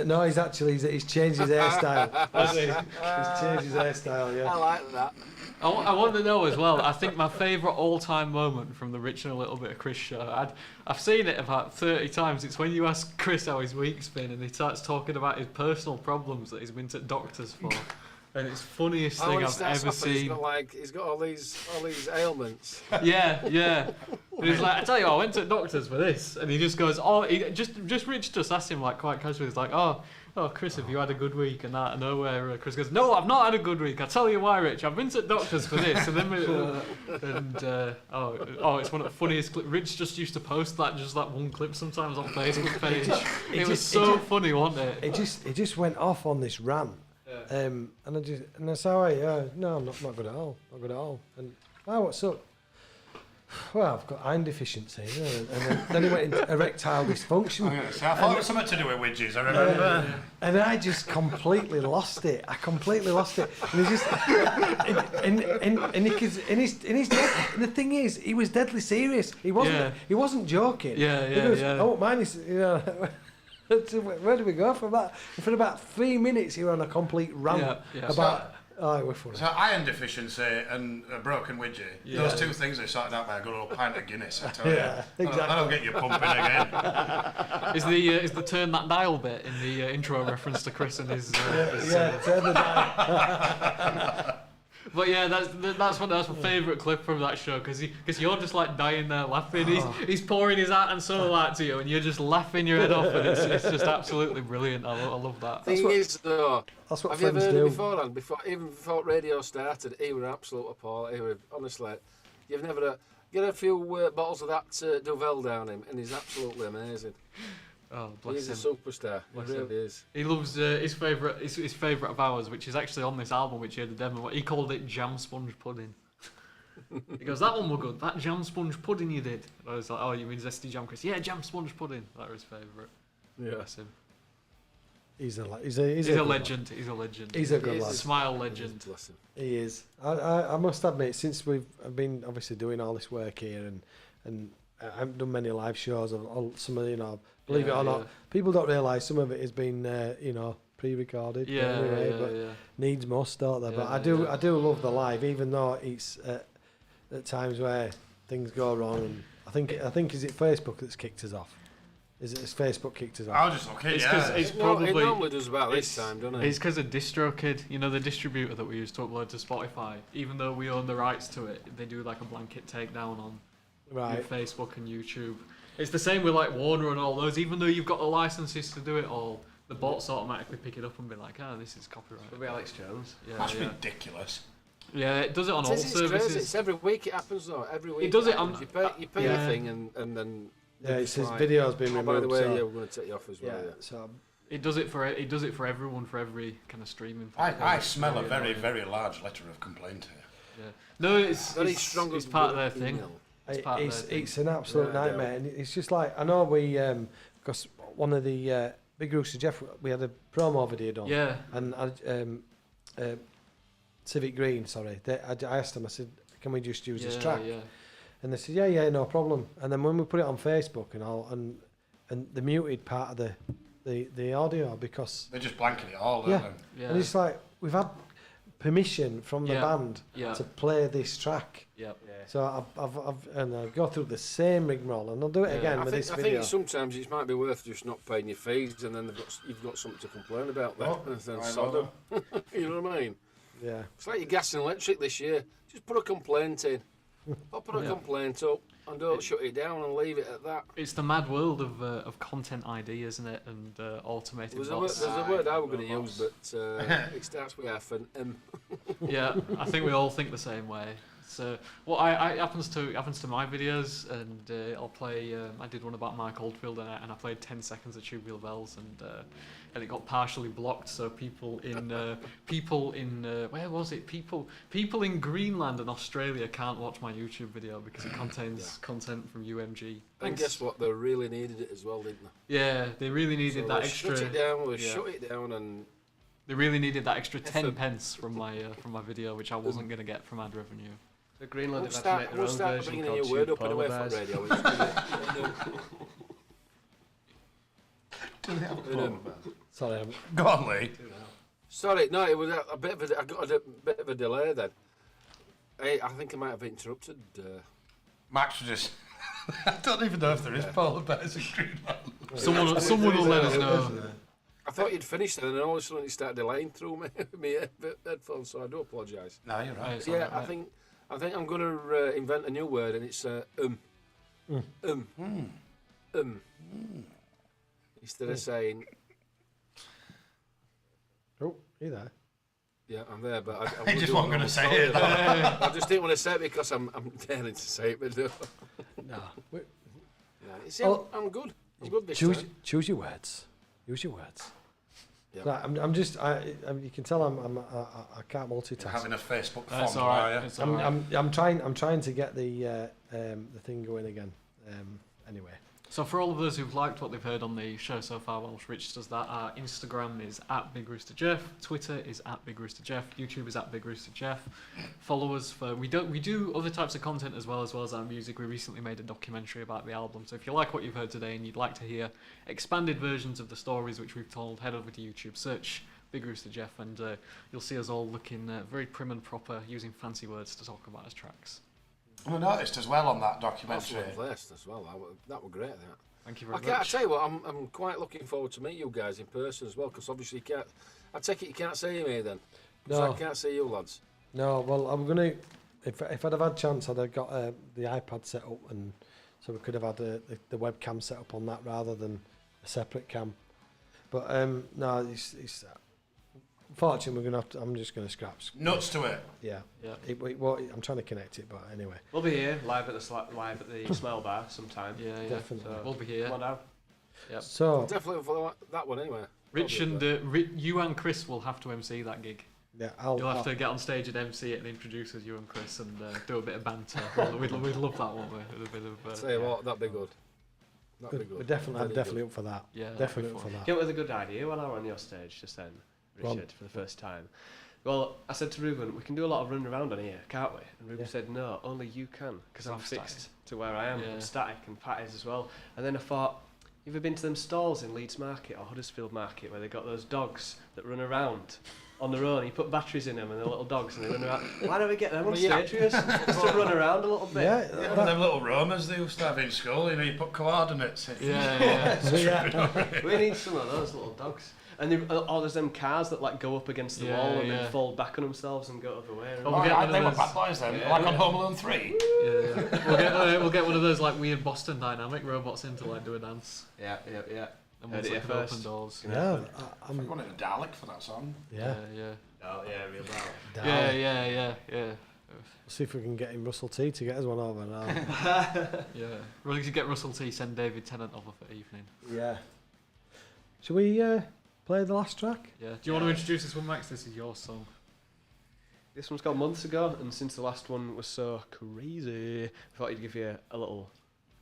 C: No, he's changed his hairstyle. He's changed his hairstyle, yeah.
F: I like that.
E: I want to know as well. I think my favourite all-time moment from the Rich and a Little Bit of Chris show. I've seen it about 30 times. It's when you ask Chris how his week's been, and he starts talking about his personal problems that he's been to doctors for. And it's the funniest thing I've ever seen.
F: He's got all these ailments.
E: Yeah. And he's like, I tell you what, I went to the doctors for this, and he just goes, Rich just asked him like quite casually, he's like, oh, Chris, have you had a good week? And out of nowhere, Chris goes, no, I've not had a good week. I'll tell you why, Rich. I've been to the doctors for this. And then it's one of the funniest clips. Rich just used to post that one clip sometimes on Facebook page. It was so funny, wasn't it?
C: It just went off on this rant. And I said, oh, no, I'm not good at all. Not good at all. And what's up? Well, I've got iron deficiency. And then he went into erectile dysfunction.
D: I thought it was something to do with widgets, I remember.
C: And I just completely lost it. And he's just, and the thing is, he was deadly serious. He wasn't joking. He goes, oh, mine is, where do we go from that? For about 3 minutes, you were on a complete rant about. We're funny.
D: So iron deficiency and a broken widget, those two things are sorted out by a good old pint of Guinness, I tell you.
C: Exactly.
D: That'll get you pumping again.
E: Is the turn that dial bit in the intro reference to Chris and his...
C: turn the dial.
E: But yeah, that's my favourite clip from that show because you're just like dying there laughing. He's pouring his heart and soul out to you, and you're just laughing your head off, and it's just absolutely brilliant. I love that.
F: Thing is, though,
C: that's what
F: have you ever
C: friends
F: heard
C: do.
F: it beforehand? Even before radio started, he was absolute appalling. He was honestly, you've never get a few bottles of that Duvel down him, and he's absolutely amazing.
E: Oh, bless him.
F: He's a superstar. He really is.
E: He loves his favourite of ours, which is actually on this album, which he had the demo. He called it Jam Sponge Pudding. He goes, that one was good. That jam sponge pudding you did. And I was like, oh, you mean zesty jam, Chris? Yeah, jam sponge pudding. That was his favourite.
F: Yeah.
E: Bless him.
C: He's a legend.
E: He's a legend.
C: He's a good lad.
E: Smile legend.
C: He is. I must admit, since I've been obviously doing all this work here, and I haven't done many live shows. Some of believe it or not, people don't realise some of it has been pre-recorded. Needs must, don't they? But I do love the live, even though it's at times where things go wrong. And I think is it Facebook that's kicked us off? Is it Facebook kicked us off?
D: I'll just look at
E: It's probably.
F: It normally does about this time, doesn't it?
E: It's because of DistroKid, the distributor that we use to upload to Spotify. Even though we own the rights to it, they do like a blanket takedown on Facebook and YouTube. It's the same with like Warner and all those. Even though you've got the licenses to do it all, the bots automatically pick it up and be like, this is copyright.
G: It'll be Alex Jones.
D: That's ridiculous.
E: Yeah, it does it on all services.
F: Crazy. It's every week it happens though. Every week
E: it does it on.
F: You pay your thing and then.
C: Yeah, it says video's been removed.
F: By the way, we're going to take you off as well.
C: Yeah, so
E: it does it for everyone, for every kind of streaming.
D: I smell a very, very large letter of complaint here.
E: Yeah. No, it's
F: very strong.
E: It's part of their thing.
C: It's an absolute nightmare, and it's just like I know we because one of the Big Rooster Jeff, we had a promo video done. And Civic Green, sorry. I asked them. I said, "Can we just use this track?" Yeah. And they said, "Yeah, no problem." And then when we put it on Facebook and all, and they muted part of the audio because
D: they just blanket it all. Don't they?
C: And it's like we've had permission from the band to play this track.
E: Yep.
C: Yeah. So I go through the same rigmarole, and I'll do it again with this video.
F: I think sometimes it might be worth just not paying your fees, and then you've got something to complain about there. You know what I mean?
C: Yeah.
F: It's like your gas and electric this year. Just put a complaint in. I'll put a complaint up and don't shut it down and leave it at that.
E: It's the mad world of content ID, isn't it? And automated bots.
F: There's a word I was going to use, but it starts with F and M.
E: Yeah, I think we all think the same way. So what happens to my videos, and I'll play. I did one about Mike Oldfield, and I played 10 seconds of Tubular Bells, and it got partially blocked. So people in where was it? People in Greenland and Australia can't watch my YouTube video because it contains content from UMG.
F: And guess what? They really needed it as well, didn't they?
E: Yeah, they really needed that extra.
F: Shut it down. Shut it down and.
E: They really needed that extra 10 pence from my video, which I wasn't going to get from ad revenue.
G: So Greenland
F: We'll
G: have had to make their own
F: start
G: version
F: bringing a
G: called
F: new word
G: Tube
F: up anyway
G: Polar
F: for
G: Bears.
F: radio.
C: Sorry,
D: Go on, Lee.
F: Sorry, no, it was a bit of a. I got a bit of a delay then. I think I might have interrupted.
D: Max was just. I don't even know if there is polar bears in Greenland.
E: Someone will let us know.
F: I thought you'd finished then, and then all of a sudden you started delaying through me headphones, so I do apologise.
D: No, you're right.
F: Yeah, I think I'm going to invent a new word, and it's instead of saying.
C: Oh, are you there?
F: Yeah, I'm there, but I
D: He just wasn't going to say it.
F: I just didn't want to say it because I'm daring to say it, but no.
C: No.
F: See, I'm good. I'm good this time.
C: Choose your words. Use your words.
F: Yep.
C: Right, I'm just. You can tell I can't multitask.
D: You're having a Facebook
E: That's
D: fondle,
E: all right.
D: are you?
E: It's all right.
C: I'm trying to get the thing going again. Anyway.
E: So for all of those who've liked what they've heard on the show so far, while Rich does that, our Instagram is @BigRoosterJeff, Twitter is @BigRoosterJeff, YouTube is @BigRoosterJeff. Follow us for we do other types of content as well as our music. We recently made a documentary about the album, so if you like what you've heard today and you'd like to hear expanded versions of the stories which we've told, head over to YouTube, search Big Rooster Jeff, and you'll see us all looking very prim and proper, using fancy words to talk about his tracks.
D: We noticed as well on that documentary.
F: That's placed as well. That were great. That.
E: Thank you very
F: I
E: much.
F: tell you what, I'm quite looking forward to meet you guys in person as well, because obviously you can't. I take it you can't see me then.
C: No.
F: I can't see you lads.
C: No, well, I'm gonna. If I'd have had a chance, I'd have got the iPad set up, and so we could have had the webcam set up on that rather than a separate cam. But no, it's unfortunately we're gonna have to. I'm just gonna scratch.
D: Nuts to it.
C: Yeah.
E: Yeah.
C: I'm trying to connect it, but anyway.
G: We'll be here live at the Smile Bar sometime.
E: Yeah,
C: Definitely.
G: So
E: we'll be here.
G: come on down.
E: Yep.
C: So
F: Definitely for that one anyway.
E: Rich and you and Chris will have to MC that gig.
C: yeah,
E: You'll have to get on stage and MC it and introduce us, you and Chris, and do a bit of banter. We'd love that, won't we? A bit of.
F: Tell you what, that'd be good. That'd be good.
C: We're definitely, I'm
F: Very
C: definitely
F: good.
C: up for that.
E: Yeah,
C: Definitely
E: that'd
C: up
E: be
C: for that.
G: Came up with a good idea when I were on your stage just then,
C: Go on.
G: Richard, for the first time. Well, I said to Ruben, we can do a lot of running around on here, can't we? And Ruben
C: Yeah.
G: said, no, only you can, because I'm
E: I'm
G: fixed
E: static.
G: to where I am.
E: Yeah.
G: I'm static, and Pat is as well. And then I thought, you ever been to them stalls in Leeds Market or Huddersfield Market where they got those dogs that run around on their own? You put batteries in them and they're little dogs and they run around. Why don't we get them on stage with us? Just to run around a little bit.
C: Yeah,
D: Yeah, one of them little roamers they used to have in school, you take coordinates in.
E: Yeah.
G: We need some of those little dogs. And there's them cars that like go up against the
E: Yeah,
G: wall and
E: yeah.
G: then fold back on themselves and go other way.
E: Oh,
D: Oh,
E: we'll get
D: yeah,
E: one of
D: they were
E: those.
D: bad boys then,
G: Yeah.
D: like on Home Alone 3.
E: We'll get one of those like weird Boston Dynamic robots in to like do a dance.
G: Yeah.
E: And
G: Heard
E: once
G: it
E: it
G: here
E: open
G: first.
E: doors.
C: Yeah,
D: I wanted a Dalek for that song.
C: yeah.
E: Yeah.
G: Oh yeah, real loud.
C: Down.
E: Yeah.
C: We'll see if we can get him Russell T to get us one over now.
E: Yeah. Really to get Russell T, send David Tennant over for evening.
C: Yeah. Shall we play the last track?
E: Yeah. Do you want to introduce this one, Max? This is your song.
G: This one's called Months Ago, and since the last one was so crazy, I thought I'd give you a little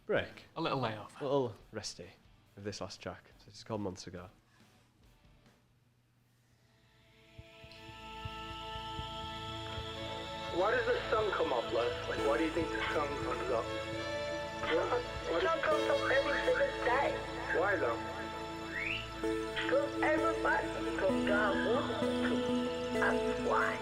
G: break,
E: A little layoff.
G: a little resty of this last track. So it's called Months Ago.
L: Why does the sun come up, Les? Like, why do you think the sun comes up?
M: The sun comes up every single day.
L: Why though?
M: Because everybody, because God wants us to. That's why.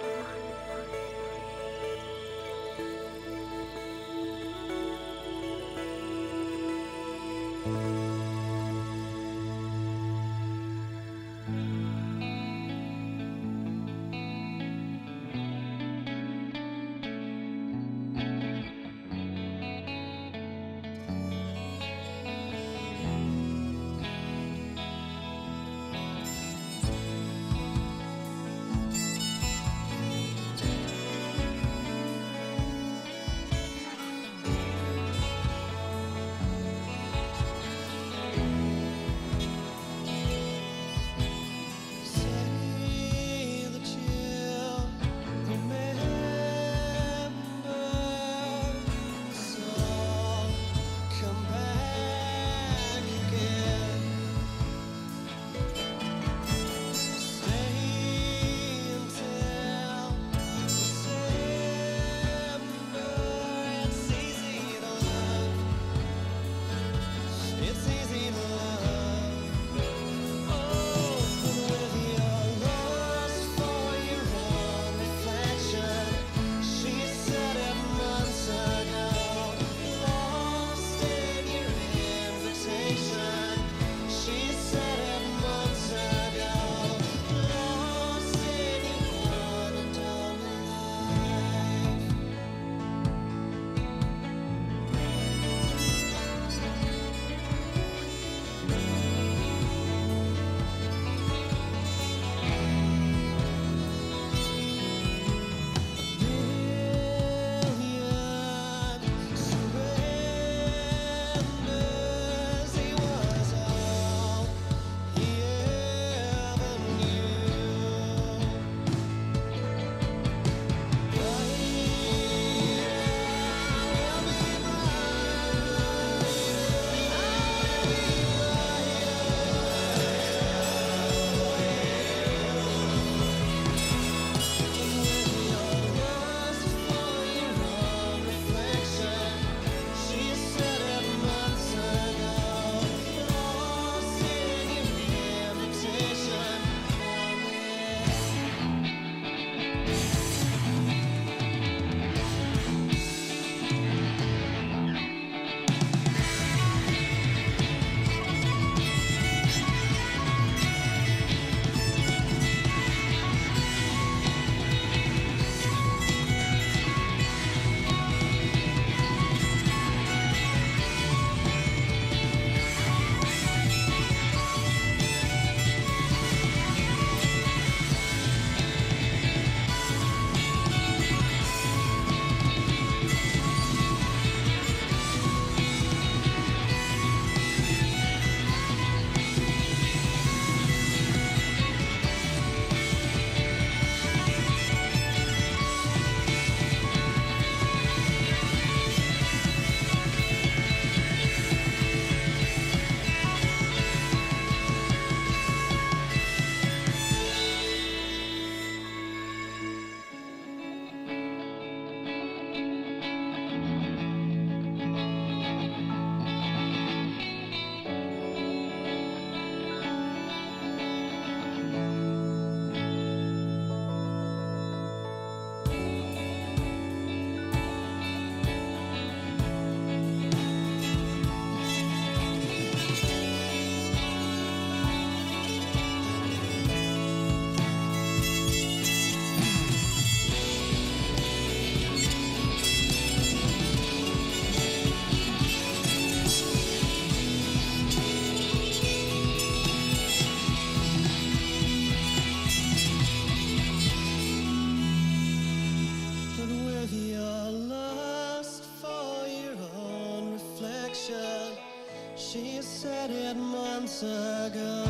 A: months ago.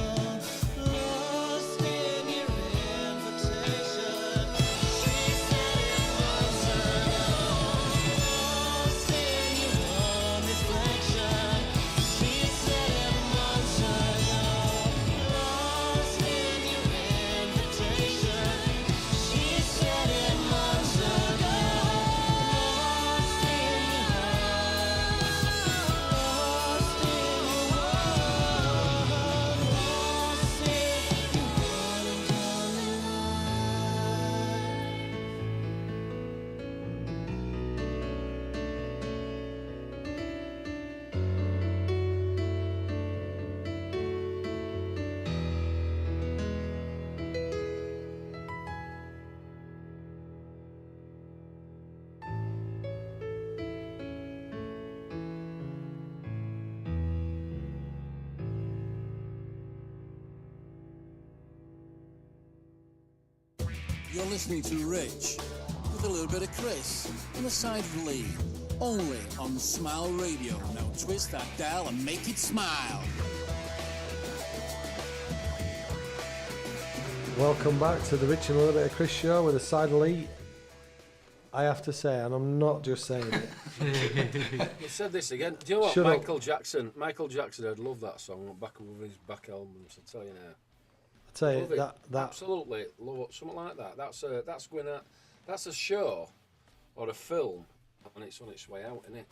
A: Lost in your invitation. She said it months ago. Lost in your own reflection. She said it months ago. Lost in your invitation. She said it months ago. Lost in your eyes. Lost in your world. Lost in your melancholy light.
B: You're listening to Rich with a little bit of Chris and a side of Lee. Only on Smile Radio. Now twist that dial and make it smile.
C: Welcome back to the Rich and a Little Bit of Chris show with a side of Lee. I have to say, and I'm not just saying it.
F: You said this again. Do you know what?
C: Shut up.
F: Michael Jackson, I'd love that song back with his back albums, I tell you now.
C: I tell you
F: Love it.
C: that
F: Absolutely love it. Something like that. That's a show or a film, and it's on its way out, isn't it?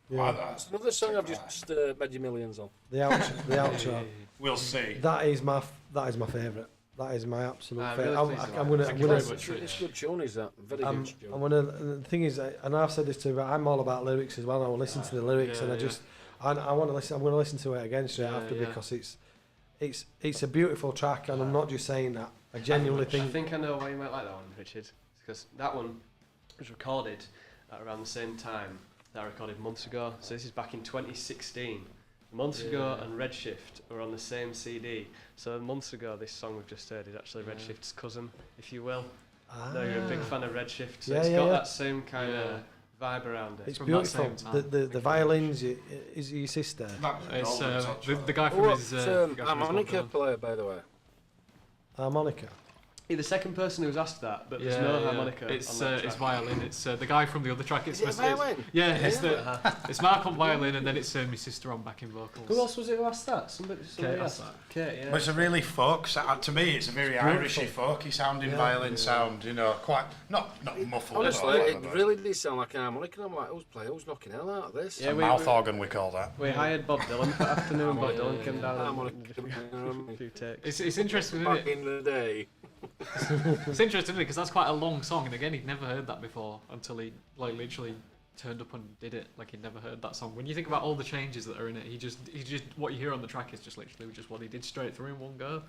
C: yeah,
F: It's another song I've just made you millions on.
C: the outro.
D: We'll see.
C: That is my favourite. That is my absolute
G: I'm
C: favourite.
G: really pleased
C: I'm
G: with
C: gonna.
G: that.
C: I'm gonna.
F: It's good tune, is that? Very
C: I'm
F: good tune.
C: gonna. The thing is, and I've said this too, but I'm all about lyrics as well. I will listen to the lyrics, and I want to listen. I'm going to listen to it again straight after because it's a beautiful track, and I'm not just saying that. I genuinely
G: I
C: think.
G: think I know why you might like that one, Richard. Because that one was recorded at around the same time that I recorded months ago. So this is back in 2016. Months ago and Redshift were on the same CD. So months ago, this song we've just heard is actually Redshift's cousin, if you will. No, you're a big fan of Redshift, so it's got that same kind of vibe around it.
C: It's
E: From
C: beautiful.
E: that same time.
C: The violins is your sister.
E: It's the guy from his
F: harmonica player, by the way.
C: Harmonica.
G: You're the second person who's asked that, but there's no harmonica.
E: It's
G: on that
E: it's
G: track.
E: violin. It's the guy from the other track. It's
F: violin?
E: It's Mark on violin, and then it's my sister on backing vocals.
G: Who else was it who asked that? Somebody
E: Kate
G: asked
E: asked
G: that. Kate, yeah.
D: But it's a really folk. To me, it's a very Irishy, folky sounding violin sound. You know, quite not muffled.
F: Honestly,
D: or
F: it
D: whatever.
F: really did sound like an harmonica. I'm like, who's knocking hell out of this?
D: A mouth organ, we call that.
G: We hired Bob Dylan for afternoon. Bob Dylan came down
F: Harmonica.
G: and a few takes.
E: It's interesting, isn't
F: Back
E: it?
F: in the day.
E: It's interesting, isn't it? Because that's quite a long song, and again, he'd never heard that before until he literally turned up and did it. Like he'd never heard that song. When you think about all the changes that are in it, he just what you hear on the track is just literally just what he did straight through in one go,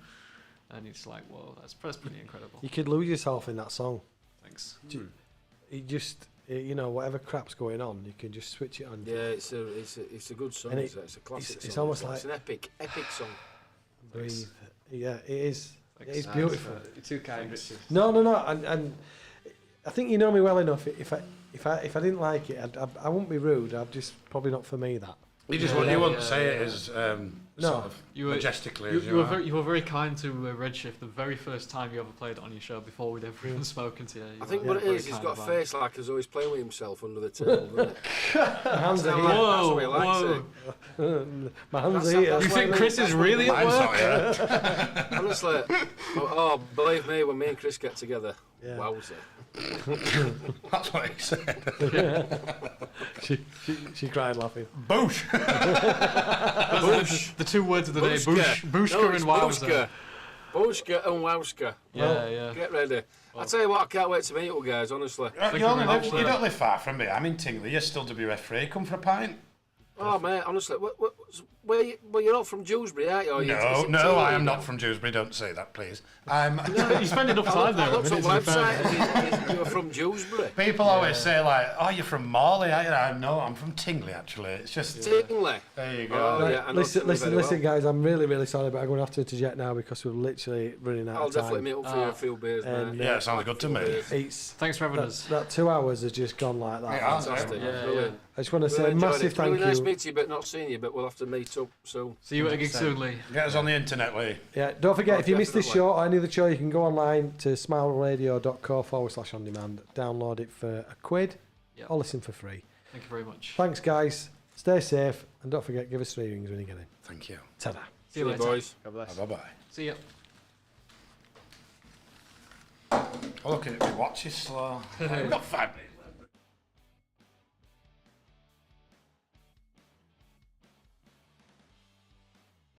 E: and it's like, whoa, that's pretty incredible.
C: You could lose yourself in that song.
E: Thanks.
C: You just, whatever crap's going on, you can just switch it on.
F: Yeah, it's a good song.
C: And
F: It's a classic
C: it's
F: song.
C: almost
F: It's
C: like
F: an epic song.
C: breathe. Yeah, it is. It is
G: Nice.
C: beautiful.
G: You're too kind, Richard.
C: No, and I think you know me well enough. If I didn't like it, I wouldn't be rude. I'd just probably not for me that.
D: You wouldn't say it as sort of majestically as
E: you were very kind to Redshift the very first time you ever played it on your show before we'd ever even spoken to you.
F: I think what it is, he's got a face like as though he's playing with himself under the table, doesn't it?
C: Hands are
F: That's
C: here.
F: the way he likes it.
C: My hands are here.
E: You think Chris is really at work?
F: Honestly, believe me, when me and Chris get together, wowzer.
D: That's what he said.
C: She cried laughing.
D: Boosh!
E: The two words of the day, Booshka and Wowzer.
F: Booshka and Wowska.
E: Yeah.
F: Get ready. I tell you what, I can't wait to meet you guys, honestly.
D: You don't live far from me. I'm in Tingley. You're still WF3. Come for a pint.
F: Oh, mate, honestly, you're not from Dewsbury, are you? Or
D: No, I am not from Dewsbury. Don't say that, please.
E: You spend enough time there.
F: I looked on the website. You're from Dewsbury.
D: People always say like, "Oh, you're from Morley." No, I'm from Tingley. Actually, it's just
F: Tingley.
D: There you go.
F: Oh, yeah, I know Tingley very
C: Listen,
F: well.
C: guys. I'm really, really sorry, but I'm going to have to interject now because we're literally running out
F: I'll
C: of time.
F: definitely meet up for you a few beers,
C: And,
F: mate.
D: Yeah, it sounds good to me.
C: Thanks
E: for having us.
C: That 2 hours has just gone like that.
D: Yeah,
F: Fantastic.
G: Yeah,
F: Brilliant.
C: I just want to say a
F: Really enjoyed
C: massive
F: it.
C: thank
F: Really nice
C: you.
F: meeting you, but not seeing you. But we'll have to meet up soon.
E: See you at a gig soon, Lee.
D: Get us on the internet, Lee.
C: Yeah, don't forget,
F: Oh,
C: if you missed this
F: definitely.
C: show or any other show, you can go online to smileradio.co/on-demand, download it for £1,
E: Yep.
C: or listen for free.
E: Thank you very much.
C: Thanks, guys. Stay safe, and don't forget, give us 3 rings when you get in.
D: Thank you.
C: Ta-da.
E: See you later,
F: boys.
G: God bless.
D: Bye-bye.
E: See ya.
D: Oh, look at it, my watch is slow. We've got 5 minutes.